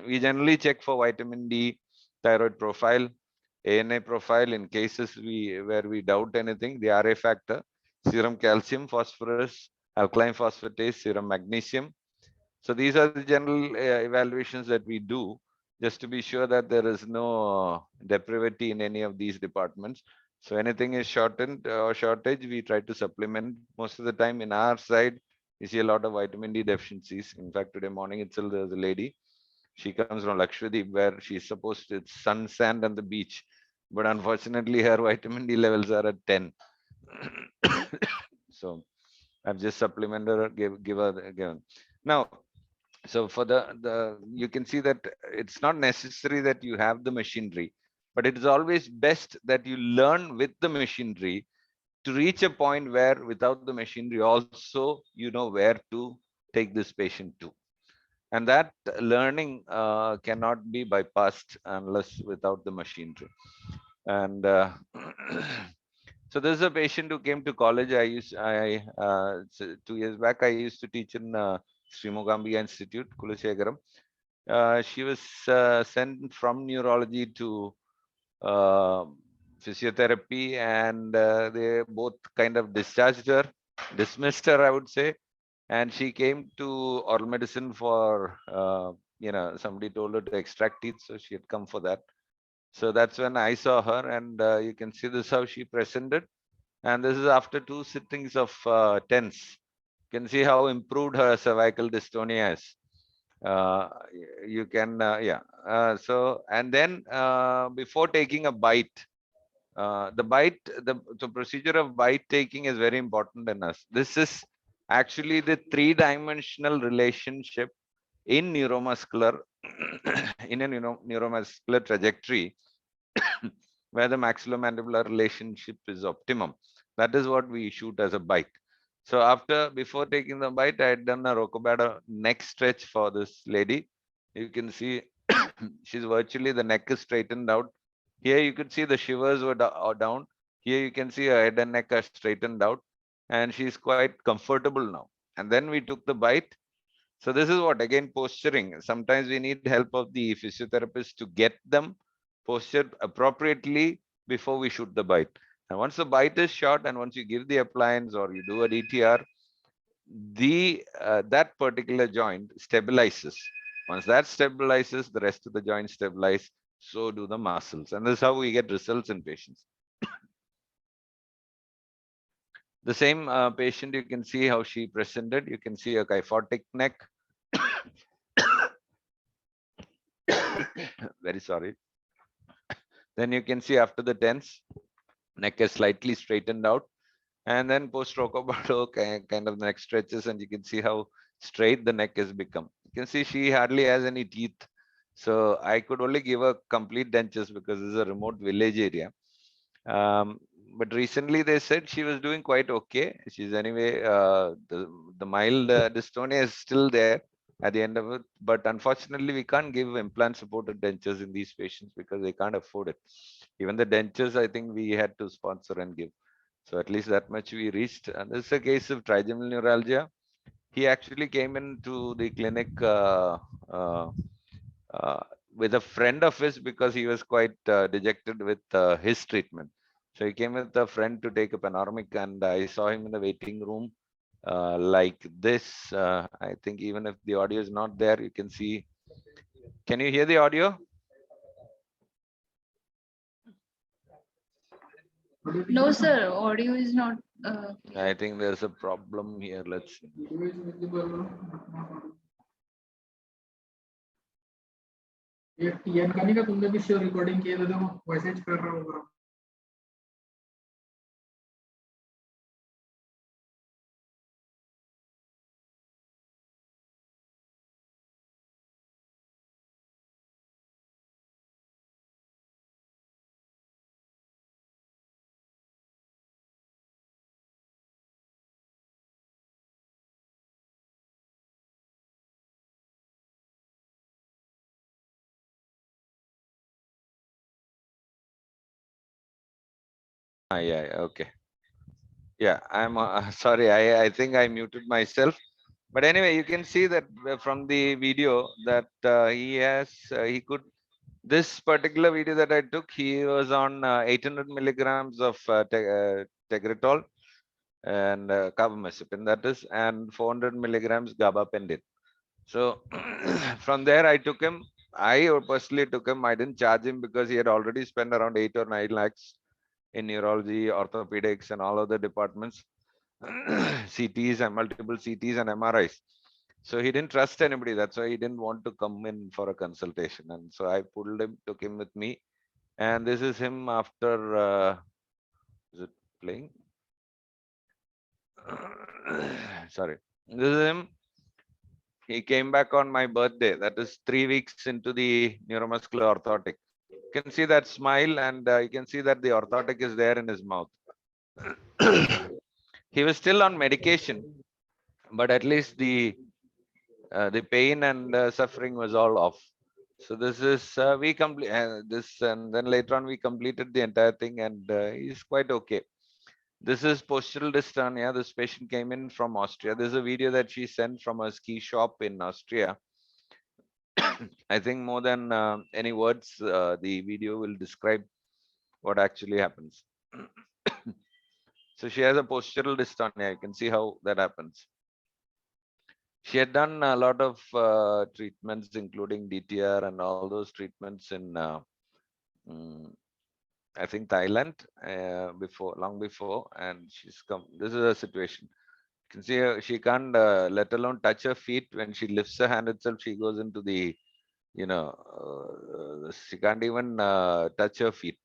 We generally check for vitamin D, thyroid profile, ANA profile in cases where we doubt anything, the RA factor, serum calcium, phosphorus, alkaline phosphatase, serum magnesium. So these are the general evaluations that we do just to be sure that there is no depravity in any of these departments. So anything is shortened or shortage, we try to supplement. Most of the time in our side, we see a lot of vitamin D deficiencies. In fact, today morning itself, there's a lady. She comes from Lakshadweep where she's supposed to, it's sun, sand and the beach. But unfortunately, her vitamin D levels are at 10. So I've just supplemented her, given. Now, So for the you can see that it's not necessary that you have the machinery, but it is always best that you learn with the machinery to reach a point where without the machinery also you know where to take this patient to. And that learning cannot be bypassed unless without the machinery. And so this is a patient who came to college. I 2 years back I used to teach in Sri Mogambiya Institute, Kulasegaram. She was sent from neurology to uh, physiotherapy, and they both kind of discharged her, dismissed her, I would say. And she came to oral medicine for, somebody told her to extract teeth, so she had come for that. So that's when I saw her, and you can see this how she presented. And this is after 2 sittings of TENS. You can see how improved her cervical dystonia is. You can, yeah. So, and then before taking a bite, the procedure of bite taking is very important in us. This is actually the three-dimensional relationship in neuromuscular, in a neuromuscular trajectory, where the maxillomandibular relationship is optimum. That is what we shoot as a bite. So before taking the bite, I had done a Rocabada neck stretch for this lady. You can see she's virtually, the neck is straightened out. Here you could see the shivers are down. Here you can see her head and neck are straightened out, and she's quite comfortable now. And then we took the bite. So this is what, again, posturing. Sometimes we need help of the physiotherapist to get them postured appropriately before we shoot the bite. And once the bite is shot, and once you give the appliance or you do a DTR, that particular joint stabilizes. Once that stabilizes, the rest of the joint stabilize. So do the muscles, and this is how we get results in patients. The same patient, you can see how she presented. You can see a kyphotic neck. Very sorry. Then you can see after the TENS, neck is slightly straightened out, and then post Rocabado kind of neck stretches, and you can see how straight the neck has become. You can see she hardly has any teeth, so I could only give her complete dentures because this is a remote village area. But recently they said she was doing quite okay. She's anyway, the mild dystonia is still there at the end of it, but unfortunately we can't give implant supported dentures in these patients because they can't afford it. Even the dentures, I think we had to sponsor and give. So at least that much we reached. And this is a case of trigeminal neuralgia. He actually came into the clinic uh, uh, with a friend of his because he was quite dejected with his treatment. So he came with a friend to take a panoramic, and I saw him in the waiting room like this. I think even if the audio is not there, you can see. Can you hear the audio? No, sir, audio is not. I think there's a problem here. Let's see. ये TN का नहीं का तुमने भी sure recording किए थे तो message कर रहा होगा Yeah, okay. Yeah, I'm sorry. I think I muted myself. But anyway, you can see that from the video that he could, this particular video that I took, he was on 800 milligrams of Tegretol and carbamazepine, that is, and 400 milligrams gabapentin. So from there, I took him. I personally took him. I didn't charge him because he had already spent around 8 or 9 lakhs in neurology, orthopedics, and all other departments, CTs and multiple CTs and MRIs. So he didn't trust anybody. That's why he didn't want to come in for a consultation. And so I pulled him, took him with me. And this is him after, is it playing? Sorry. This is him. he came back on my birthday. That is 3 weeks into the neuromuscular orthotic. You can see that smile, and you can see that the orthotic is there in his mouth. He was still on medication, but at least the pain and suffering was all off. So this is we complete this, and then later on we completed the entire thing, and he's quite okay. This is postural dystonia. This patient came in from Austria. There's a video that she sent from a ski shop in Austria. I think more than any words, the video will describe what actually happens. So she has a postural dystonia. You can see how that happens. She had done a lot of treatments, including DTR and all those treatments in, I think, Thailand long before, and she's come. This is a situation. You can see her, she can't, let alone touch her feet. When she lifts her hand itself, she goes into the, she can't even touch her feet.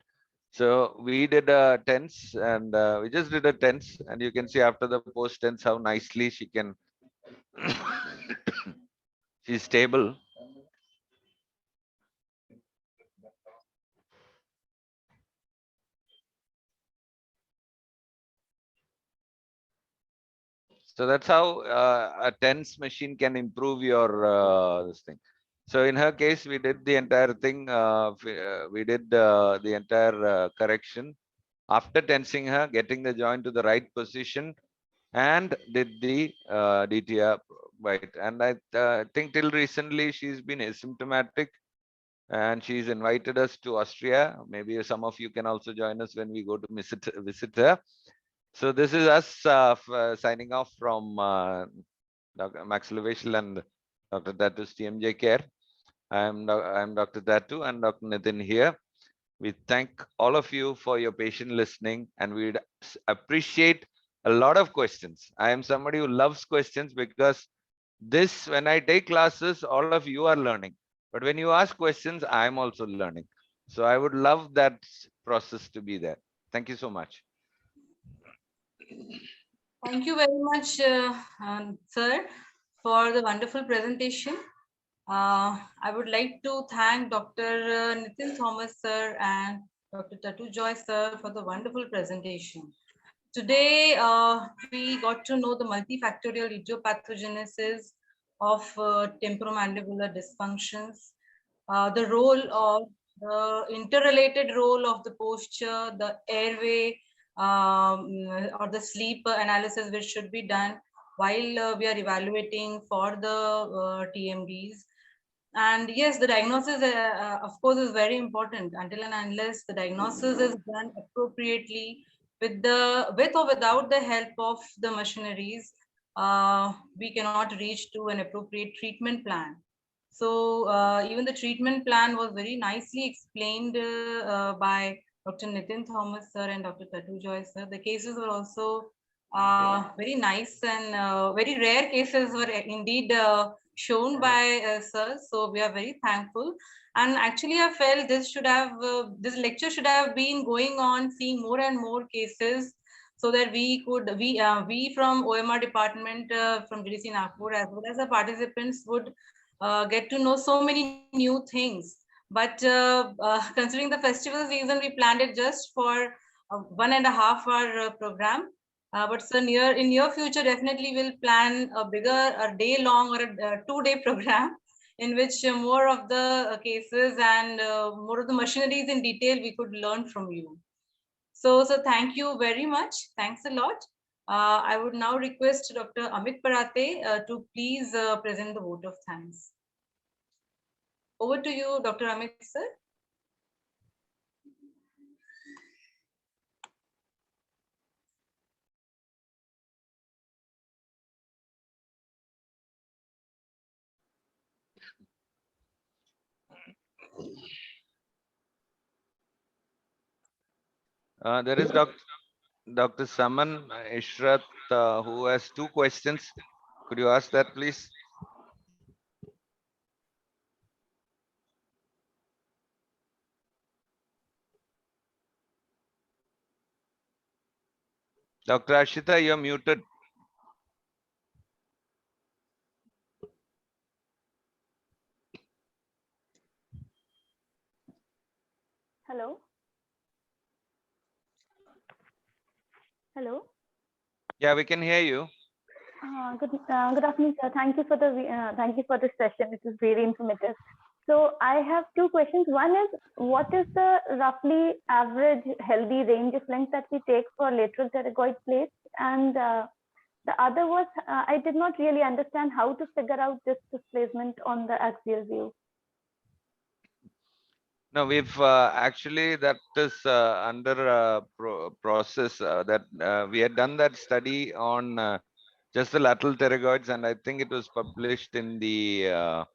So we did a tense, and we just did a tense, and you can see after the post tense how nicely she can. She's stable. So that's how a tense machine can improve your this thing. So in her case, we did the entire thing. We did the entire correction after tensing her, getting the joint to the right position, and did the DTR right. And I think till recently she's been asymptomatic, and she's invited us to Austria. Maybe some of you can also join us when we go to visit her. So this is us signing off from Dr. Max Leveshel and Dr. Tatu's TMJ Care. I'm Dr. Tatu and Dr. Nitin here. We thank all of you for your patient listening, and we'd appreciate a lot of questions. I am somebody who loves questions, because this, when I take classes, all of you are learning. But when you ask questions, I'm also learning. So I would love that process to be there. Thank you so much. Thank you very much, sir, for the wonderful presentation. I would like to thank Dr. Nitin Thomas, sir, and Dr. Tatu Joy, sir, for the wonderful presentation. Today, we got to know the multifactorial idiopathogenesis of temporomandibular dysfunctions, the role of the interrelated role of the posture, the airway, or the sleep analysis which should be done while we are evaluating for the TMDs. And yes, the diagnosis, of course, is very important. Until and unless the diagnosis is done appropriately with or without the help of the machineries, we cannot reach to an appropriate treatment plan. So even the treatment plan was very nicely explained by Dr. Nitin Thomas, sir, and Dr. Tatu Joy, sir. The cases were also very nice, and very rare cases were indeed shown by sir. So we are very thankful. And actually, I felt this lecture should have been going on, seeing more and more cases, so that we from OMR department from Gdch Nagpur, as well as the participants, would get to know so many new things. But considering the festival season, we planned it just for a 1.5 hour program. But so in near future, definitely we'll plan a day long or a 2-day program, in which more of the cases and more of the machineries in detail we could learn from you. So thank you very much. Thanks a lot. I would now request Dr. Amit Parate to please present the vote of thanks. Over to you, Dr. Amit, sir. There is Dr. Saman Ishrat, who has 2 questions. Could you ask that, please? Dr. Ashita, you're muted. Hello. Hello. Yeah, we can hear you. Good afternoon, sir. Thank you for this session. It is very informative. So I have two questions. One is, what is the roughly average healthy range of length that we take for lateral pterygoid plates? And the other was, I did not really understand how to figure out this displacement on the axial view. No, we've actually, that is under process that we had done that study on just the lateral pterygoids, and I think it was published in the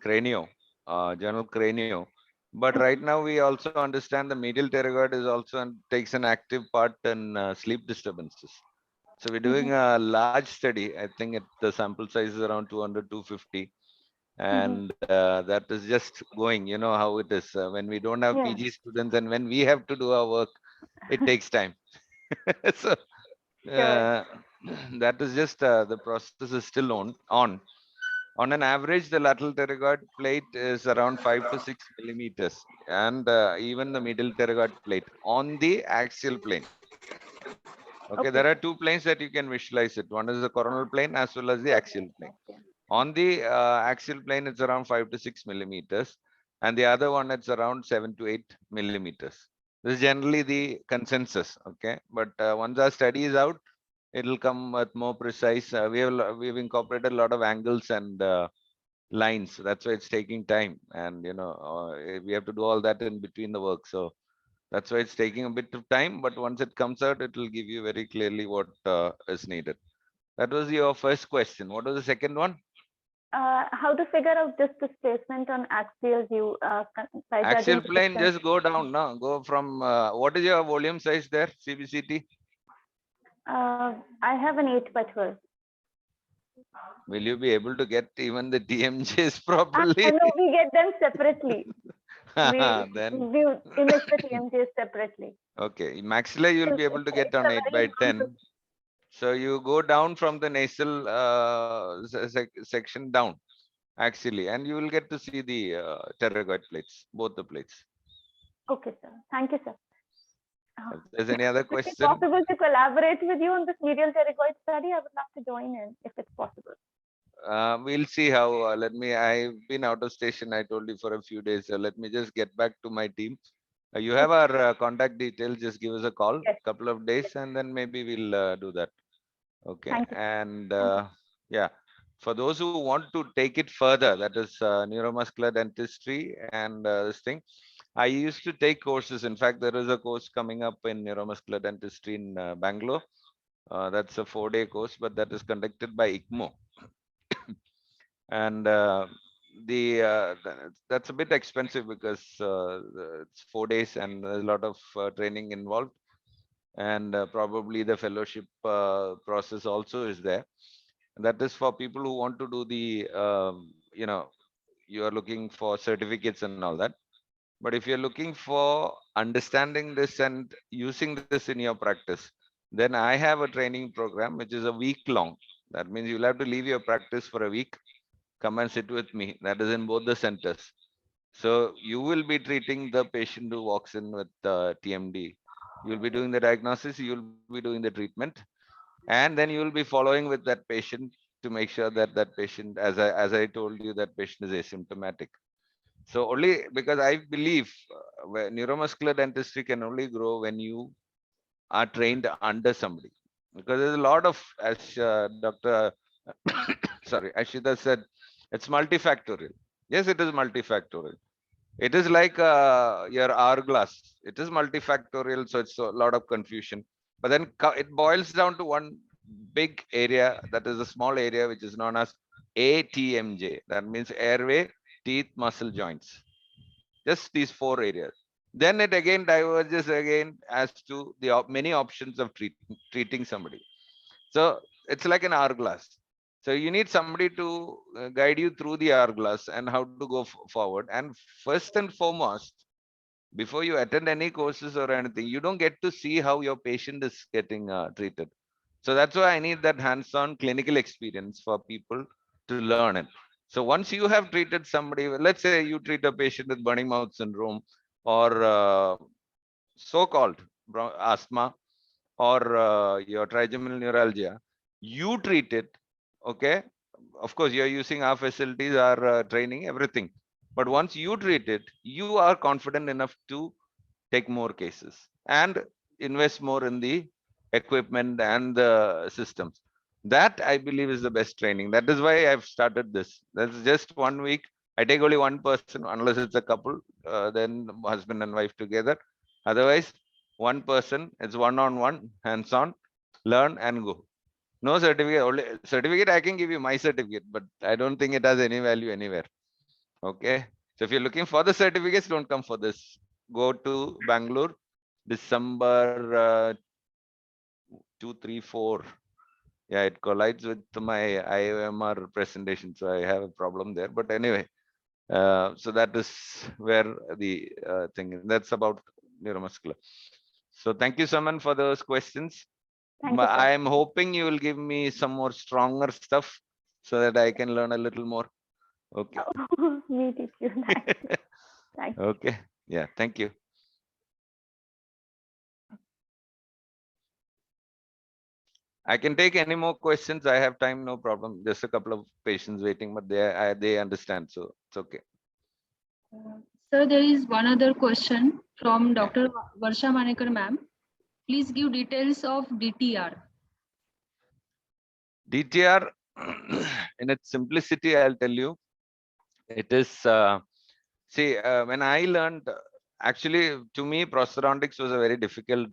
Cranio, journal Cranio. But right now we also understand the medial pterygoid is also takes an active part in sleep disturbances. So we're doing a large study. I think the sample size is around 200, 250. And that is just going, you know how it is when we don't have PG students and when we have to do our work, it takes time. So Sure. that is just the process is still on an average. The lateral pterygoid plate is around 5 to 6 millimeters, and even the medial pterygoid plate on the axial plane. Okay, there are two planes that you can visualize it. One is the coronal plane as well as the axial plane. On the axial plane, it's around 5 to 6 millimeters, and the other one, it's around 7 to 8 millimeters. This is generally the consensus. Okay, but once our study is out, it'll come with more precise. We've incorporated a lot of angles and lines. That's why it's taking time, and we have to do all that in between the work. So that's why it's taking a bit of time. But once it comes out, it will give you very clearly what is needed. That was your first question. What was the second one? How to figure out this displacement on axial view by Axial judging plane, distance? just go down now. Go from what is your volume size there, CBCT? I have an 8 by 12. Will you be able to get even the TMJs properly? No, we get them separately. We Then image the TMJs separately. okay, maxilla you'll be able to get on 8 by 10. So you go down from the nasal section down axially, and you will get to see the pterygoid plates, both the plates. Okay, sir. Thank you, sir. If there's any other If it's question, possible to collaborate with you on this medial pterygoid study, I would love to join in if it's possible. we'll see how. I've been out of station, I told you, for a few days. Let me just get back to my team. You have our contact details. Just give us a call, Yes. couple of days, and then maybe we'll do that. Okay. Thank you. And yeah, for those who want to take it further, that is neuromuscular dentistry and this thing, I used to take courses. In fact, there is a course coming up in neuromuscular dentistry in Bangalore. That's a 4-day course, but that is conducted by ICMO. And that's a bit expensive because it's 4 days and there's a lot of training involved, and probably the fellowship process also is there. And that is for people who want to do the you are looking for certificates and all that. But if you're looking for understanding this and using this in your practice, then I have a training program which is a week long. That means you'll have to leave your practice for a week, come and sit with me. That is in both the centers. So you will be treating the patient who walks in with TMD. You'll be doing the diagnosis, you'll be doing the treatment, and then you will be following with that patient to make sure that that patient, as I told you, that patient is asymptomatic. So only because I believe neuromuscular dentistry can only grow when you are trained under somebody, because there's a lot of, as Dr. sorry, Ashita said, it's multifactorial. Yes, it is multifactorial. It is like your hourglass. It is multifactorial, so it's a lot of confusion. But then it boils down to one big area, that is a small area which is known as ATMJ. That means airway, teeth, muscle joints. Just these 4 areas. Then it again diverges again as to the many options of treating somebody. So it's like an hourglass. So you need somebody to guide you through the hourglass and how to go forward. And first and foremost, before you attend any courses or anything, you don't get to see how your patient is getting treated. So that's why I need that hands-on clinical experience for people to learn it. So once you have treated somebody, let's say you treat a patient with burning mouth syndrome, or so-called asthma or your trigeminal neuralgia, you treat it, okay? Of course, you're using our facilities, our training, everything. But once you treat it, you are confident enough to take more cases and invest more in the equipment and the systems. That I believe is the best training. That is why I've started this. That's just 1 week. I take only one person, unless it's a couple, then husband and wife together. Otherwise, one person, it's one-on-one, hands-on, learn and go. No certificate, only certificate I can give you my certificate, but I don't think it has any value anywhere. Okay. So if you're looking for the certificates, don't come for this. Go to Bangalore, December 2, 3, 4. Yeah, it collides with my IOMR presentation, so I have a problem there. But anyway, so that is where the thing is. That's about neuromuscular. So thank you, Saman, for those questions. Thank you, I sir. am hoping you will give me some more stronger stuff so that I can learn a little more. Okay. Me teach you. Thank you. Thank you. Okay. Yeah. Thank you. I can take any more questions. I have time, no problem. Just a couple of patients waiting, but they understand, so it's okay. Sir, there is one other question from Yeah. Dr. Varsha Manekar ma'am. Please give details of DTR. DTR, in its simplicity, I'll tell you, it is, see, when I learned, actually, to me, prosthodontics was a very difficult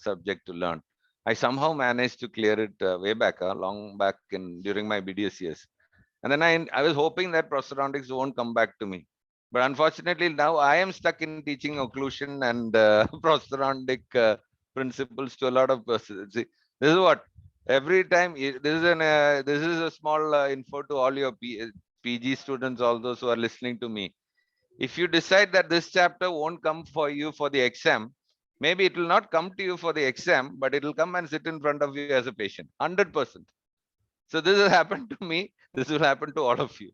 subject to learn. I somehow managed to clear it way back, long back during my BDS years. And then I was hoping that prosthodontics won't come back to me. But unfortunately, now I am stuck in teaching occlusion and prosthodontic principles to a lot of persons. See, this is what every time this is a small info to all your PG students, all those who are listening to me. If you decide that this chapter won't come for you for the exam, maybe it will not come to you for the exam, but it will come and sit in front of you as a patient, 100%. So this has happened to me. This will happen to all of you.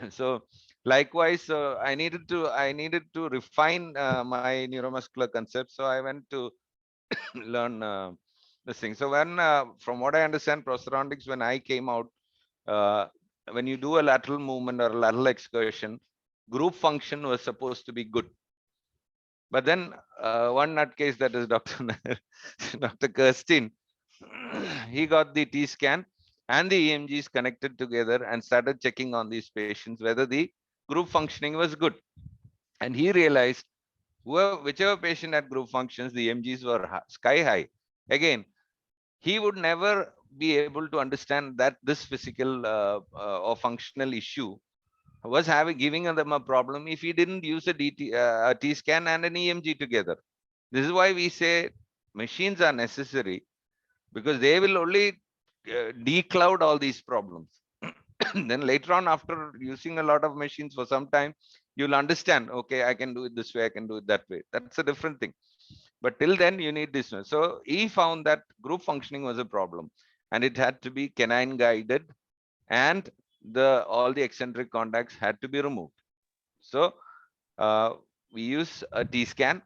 So likewise, I needed to refine my neuromuscular concepts. So I went to learn this thing. So when from what I understand, prosthodontics, when I came out, uh, when you do a lateral movement or a lateral excursion, group function was supposed to be good. But then one nutcase, that is Dr. Dr. Kirsten, he got the T scan and the EMGs connected together and started checking on these patients whether the group functioning was good. And he realized whichever patient had group functions, the EMGs were sky high. Again, he would never be able to understand that this physical or functional issue was giving them a problem if he didn't use a T scan and an EMG together. This is why we say machines are necessary, because they will only decloud all these problems. Then later on, after using a lot of machines for some time, you'll understand, okay, I can do it this way, I can do it that way. That's a different thing. But till then, you need this one. So he found that group functioning was a problem, and it had to be canine guided, and all the eccentric contacts had to be removed. So we use a T scan.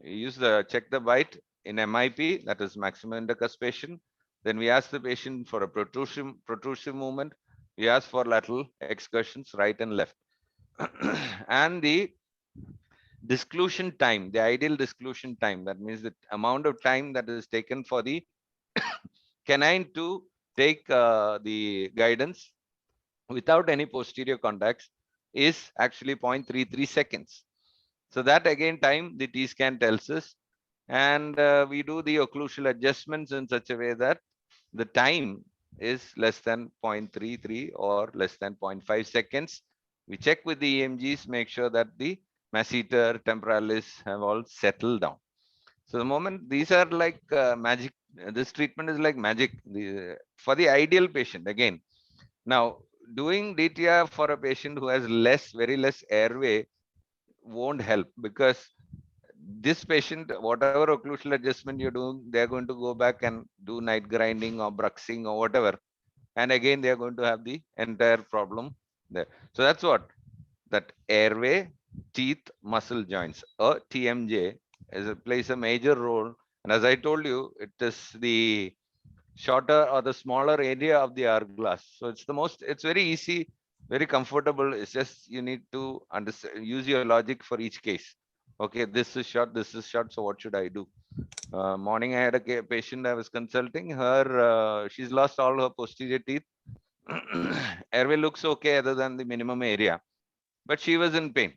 We use the check the bite in MIP, that is maximum intercuspation. Then we ask the patient for a protrusive movement. We ask for lateral excursions, right and left. And the disclusion time, the ideal disclusion time, that means the amount of time that is taken for the canine to take the guidance without any posterior contacts, is actually 0.33 seconds. So that again time the T scan tells us, and we do the occlusal adjustments in such a way that the time is less than 0.33 or less than 0.5 seconds. We check with the EMGs, make sure that the masseter, temporalis have all settled down. So the moment these are like magic, this treatment is like magic for the ideal patient. Again, now doing DTR for a patient who has very less airway won't help, because this patient, whatever occlusal adjustment you're doing, they're going to go back and do night grinding or bruxing or whatever. And again, they're going to have the entire problem there. So that's what, that airway teeth, muscle joints. A TMJ plays a major role. And as I told you, it is the shorter or the smaller area of the hourglass. So it's very easy, very comfortable. It's just you need to understand, use your logic for each case. Okay, this is short, this is short. So what should I do? Morning, I had a patient I was consulting. She's lost all her posterior teeth. Airway looks okay other than the minimum area, but she was in pain.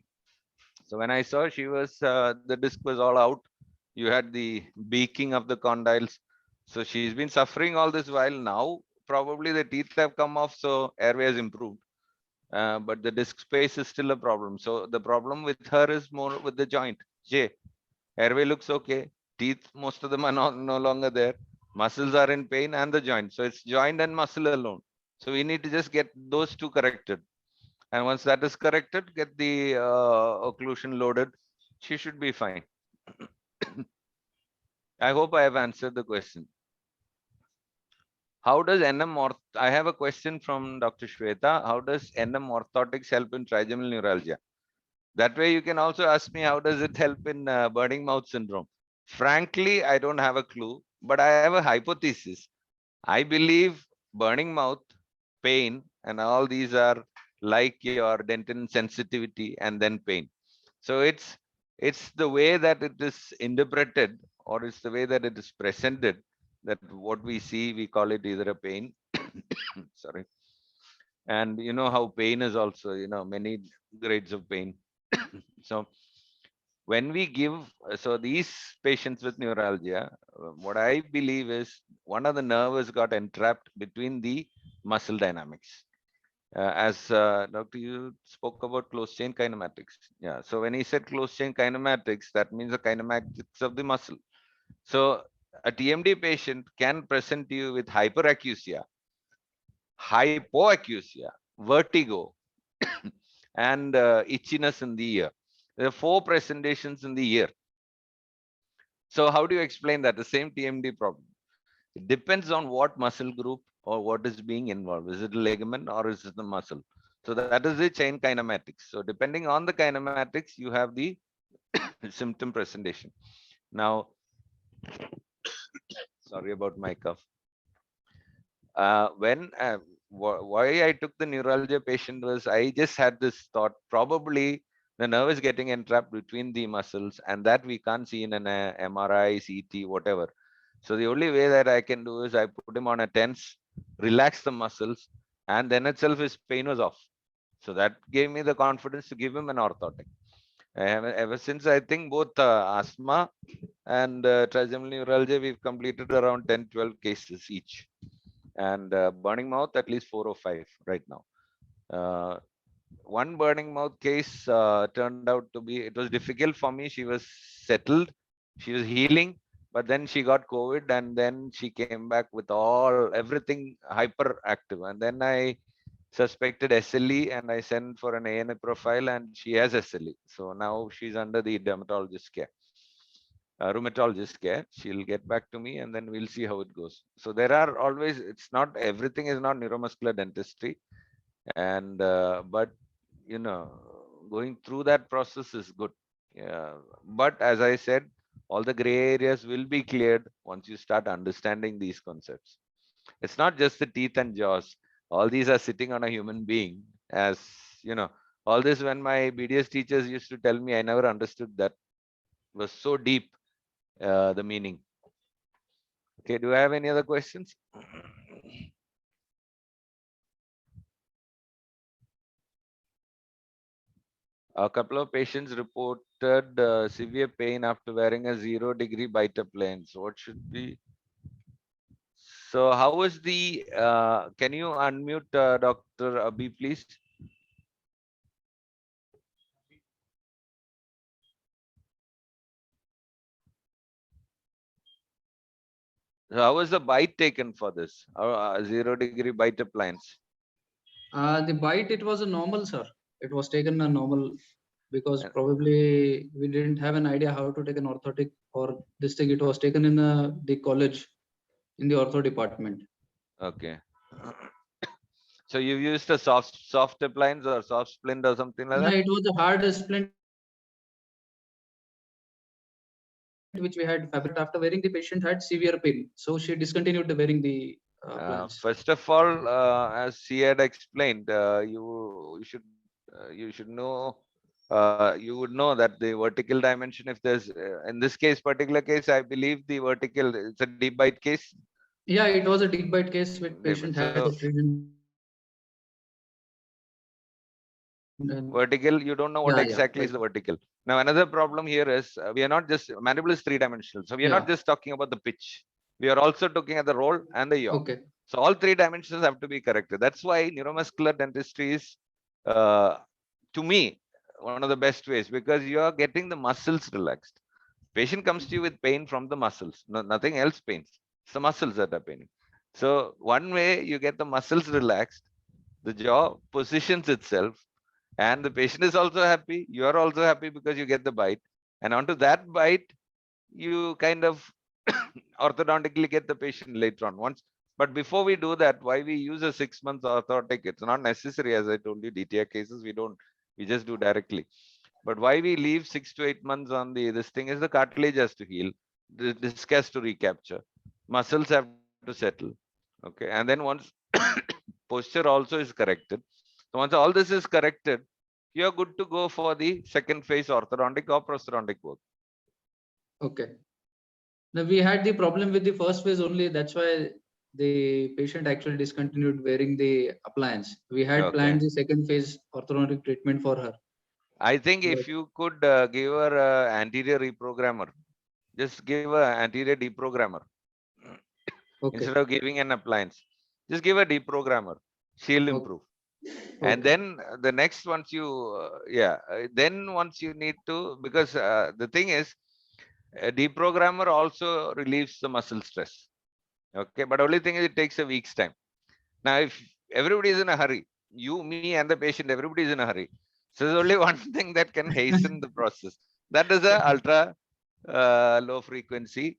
So when I saw she was, the disc was all out. You had the beaking of the condyles. So she's been suffering all this while. Now probably the teeth have come off, so airway has improved. But the disc space is still a problem. So the problem with her is more with the joint. J. Airway looks okay. Teeth, most of them are no longer there. Muscles are in pain and the joint. So it's joint and muscle alone. So we need to just get those two corrected. And once that is corrected, get the occlusion loaded. She should be fine. I hope I have answered the question. How does NM I have a question from Dr. Shweta. How does NM orthotics help in trigeminal neuralgia? That way you can also ask me, how does it help in burning mouth syndrome? Frankly, I don't have a clue, but I have a hypothesis. I believe burning mouth, pain, and all these are like your dentin sensitivity and then pain. So it's the way that it is interpreted, or it's the way that it is presented, that what we see, we call it either a pain. Sorry. And you know how pain is also, many grades of pain. So when we give, so these patients with neuralgia, what I believe is one of the nerves got entrapped between the muscle dynamics. As Doctor, you spoke about closed chain kinematics. Yeah. So when he said closed chain kinematics, that means the kinematics of the muscle. So a TMD patient can present you with hyperacusia, hypoacusia, vertigo, and itchiness in the ear. There are 4 presentations in the ear. So how do you explain that? The same TMD problem. It depends on what muscle group or what is being involved. Is it a ligament or is it the muscle? So that is the chain kinematics. So depending on the kinematics, you have the symptom presentation. Now, sorry about my cough. Why I took the neuralgia patient was I just had this thought, probably the nerve is getting entrapped between the muscles, and that we can't see in an MRI, CT, whatever. So the only way that I can do is I put him on a tense, relax the muscles, and then itself his pain was off. So that gave me the confidence to give him an orthotic. Ever since, I think both asthma and trigeminal neuralgia, we've completed around 10, 12 cases each. And burning mouth, at least 4 or 5 right now. One burning mouth case turned out to be, it was difficult for me. She was settled, she was healing, but then she got COVID, and then she came back with everything hyperactive. And then I suspected SLE, and I sent for an ANA profile, and she has SLE. So now she's under the dermatologist care. Rheumatologist care. She'll get back to me, and then we'll see how it goes. So there are always, it's not everything is not neuromuscular dentistry, and but going through that process is good. Yeah, but as I said, all the gray areas will be cleared once you start understanding these concepts. It's not just the teeth and jaws. All these are sitting on a human being. As you know, all this, when my BDS teachers used to tell me, I never understood that. It was so deep, the meaning. Okay, do I have any other questions? A couple of patients reported severe pain after wearing a 0-degree biter plane. So what should be? So how is the, can you unmute Dr. Abhi, please? So how was the bite taken for this? 0-degree biter plans? The bite, it was a normal, sir. It was taken a normal, because probably we didn't have an idea how to take an orthotic or this thing. It was taken in the college, in the ortho department. Okay. So you used a soft appliance or soft splint or something like No, that? it was a hard splint which we had fabricated, after wearing, the patient had severe pain. So she discontinued the wearing the appliance. First of all, as she had explained, you should know, you would know that the vertical dimension, if there's in this particular case, I believe the vertical, it's a deep bite case. Yeah, it was a deep bite case with patient had So vertical, you don't know what exactly is the vertical. Now, another problem here is we are not just, mandible is three-dimensional. So we are not just talking about the pitch. We are also looking at the roll and the yaw. Okay. So all three dimensions have to be corrected. That's why neuromuscular dentistry is, to me, one of the best ways, because you are getting the muscles relaxed. Patient comes to you with pain from the muscles. No, nothing else pains. It's the muscles that are paining. So one way you get the muscles relaxed, the jaw positions itself, and the patient is also happy. You are also happy because you get the bite. And onto that bite, you kind of orthodontically get the patient later on. But before we do that, why we use a 6 months orthodontic? It's not necessary, as I told you, DTR cases, we just do directly. But why we leave 6 to 8 months on this thing is the cartilage has to heal, the disc has to recapture, muscles have to settle. Okay. And then once posture also is corrected. So once all this is corrected, you're good to go for the second phase orthodontic or prosthodontic work. Okay. Now we had the problem with the first phase only. That's why the patient actually discontinued wearing the appliance. We had planned the second phase orthodontic treatment for her. I think if you could give her an anterior reprogrammer, just give her anterior deprogrammer. Instead of giving an appliance, just give a deprogrammer. She'll improve. And then the next, once you then once you need to, because the thing is, a deprogrammer also relieves the muscle stress. Okay, but only thing is it takes a week's time. Now if everybody is in a hurry, you, me, and the patient, everybody is in a hurry, so there's only one thing that can hasten the process. That is a ultra low frequency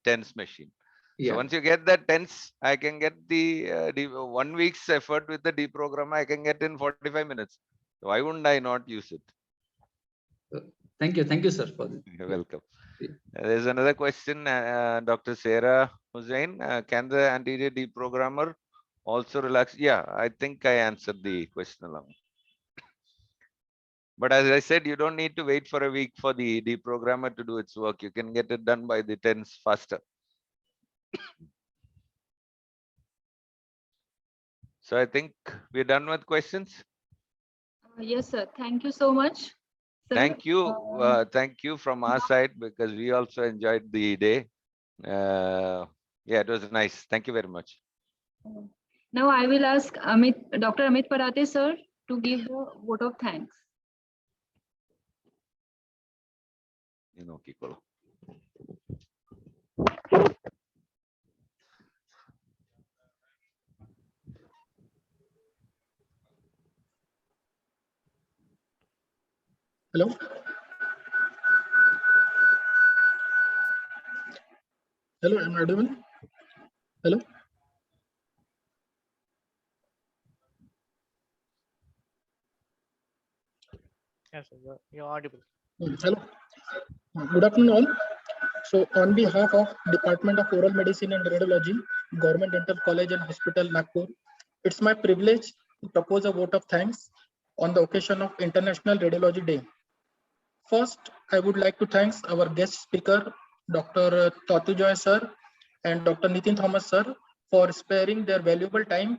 tense machine. So once you get that tense, I can get the 1 week's effort with the deprogrammer, I can get in 45 minutes. So why wouldn't I not use it? Thank you, sir, for this. You're welcome. There's another question, Dr. Sarah Hussain. Can the anterior deprogrammer also relax? Yeah, I think I answered the question along. But as I said, you don't need to wait for a week for the deprogrammer to do its work. You can get it done by the tense faster. So I think we're done with questions. Yes, sir. Thank you so much. Sir, thank you from our side, because we also enjoyed the day. Yeah, it was nice. Thank you very much. Now I will ask Dr. Amit Parate, sir, to give the vote of thanks. Hello. Hello, am I audible? Hello. Yes, you're audible. Hello. Good afternoon, all. So, on behalf of Department of Oral Medicine and Radiology, Government Dental College and Hospital, Nagpur, it's my privilege to propose a vote of thanks on the occasion of International Radiology Day. First, I would like to thank our guest speaker, Dr. Tatujoy sir and Dr. Nitin Thomas sir, for sparing their valuable time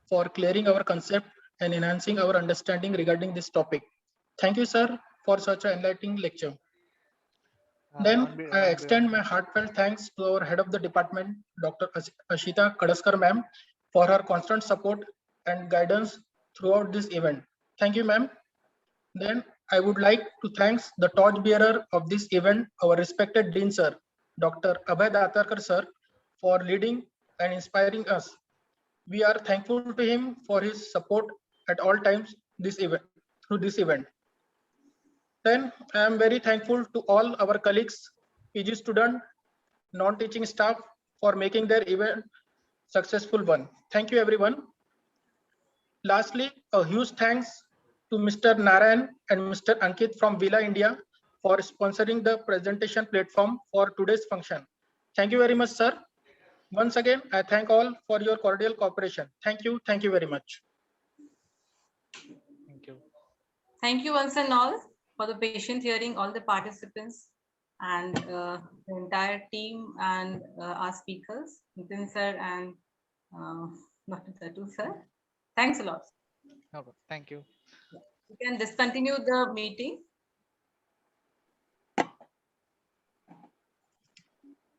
for clearing our concept and enhancing our understanding regarding this topic. Thank you, sir, for such an enlightening lecture. Then I extend my heartfelt thanks to our head of the department, Dr. Ashita Kadaskar ma'am, for her constant support and guidance throughout this event. Thank you, ma'am. Then I would like to thank the torchbearer of this event, our respected Dean sir, Dr. Abhay Datarkar sir, for leading and inspiring us. We are thankful to him for his support at all times through this event. Then I am very thankful to all our colleagues, PG student, non-teaching staff for making their event successful one. Thank you, everyone. Lastly, a huge thanks to Mr. Narayan and Mr. Ankit from Villa India for sponsoring the presentation platform for today's function. Thank you very much, sir. Once again, I thank all for your cordial cooperation. Thank you. Thank you very much. Thank you. Thank you once and all for the patient hearing, all the participants and the entire team and our speakers, Nitin sir and Dr. Tatu sir. Thanks a lot. Okay, thank you. You can discontinue the meeting.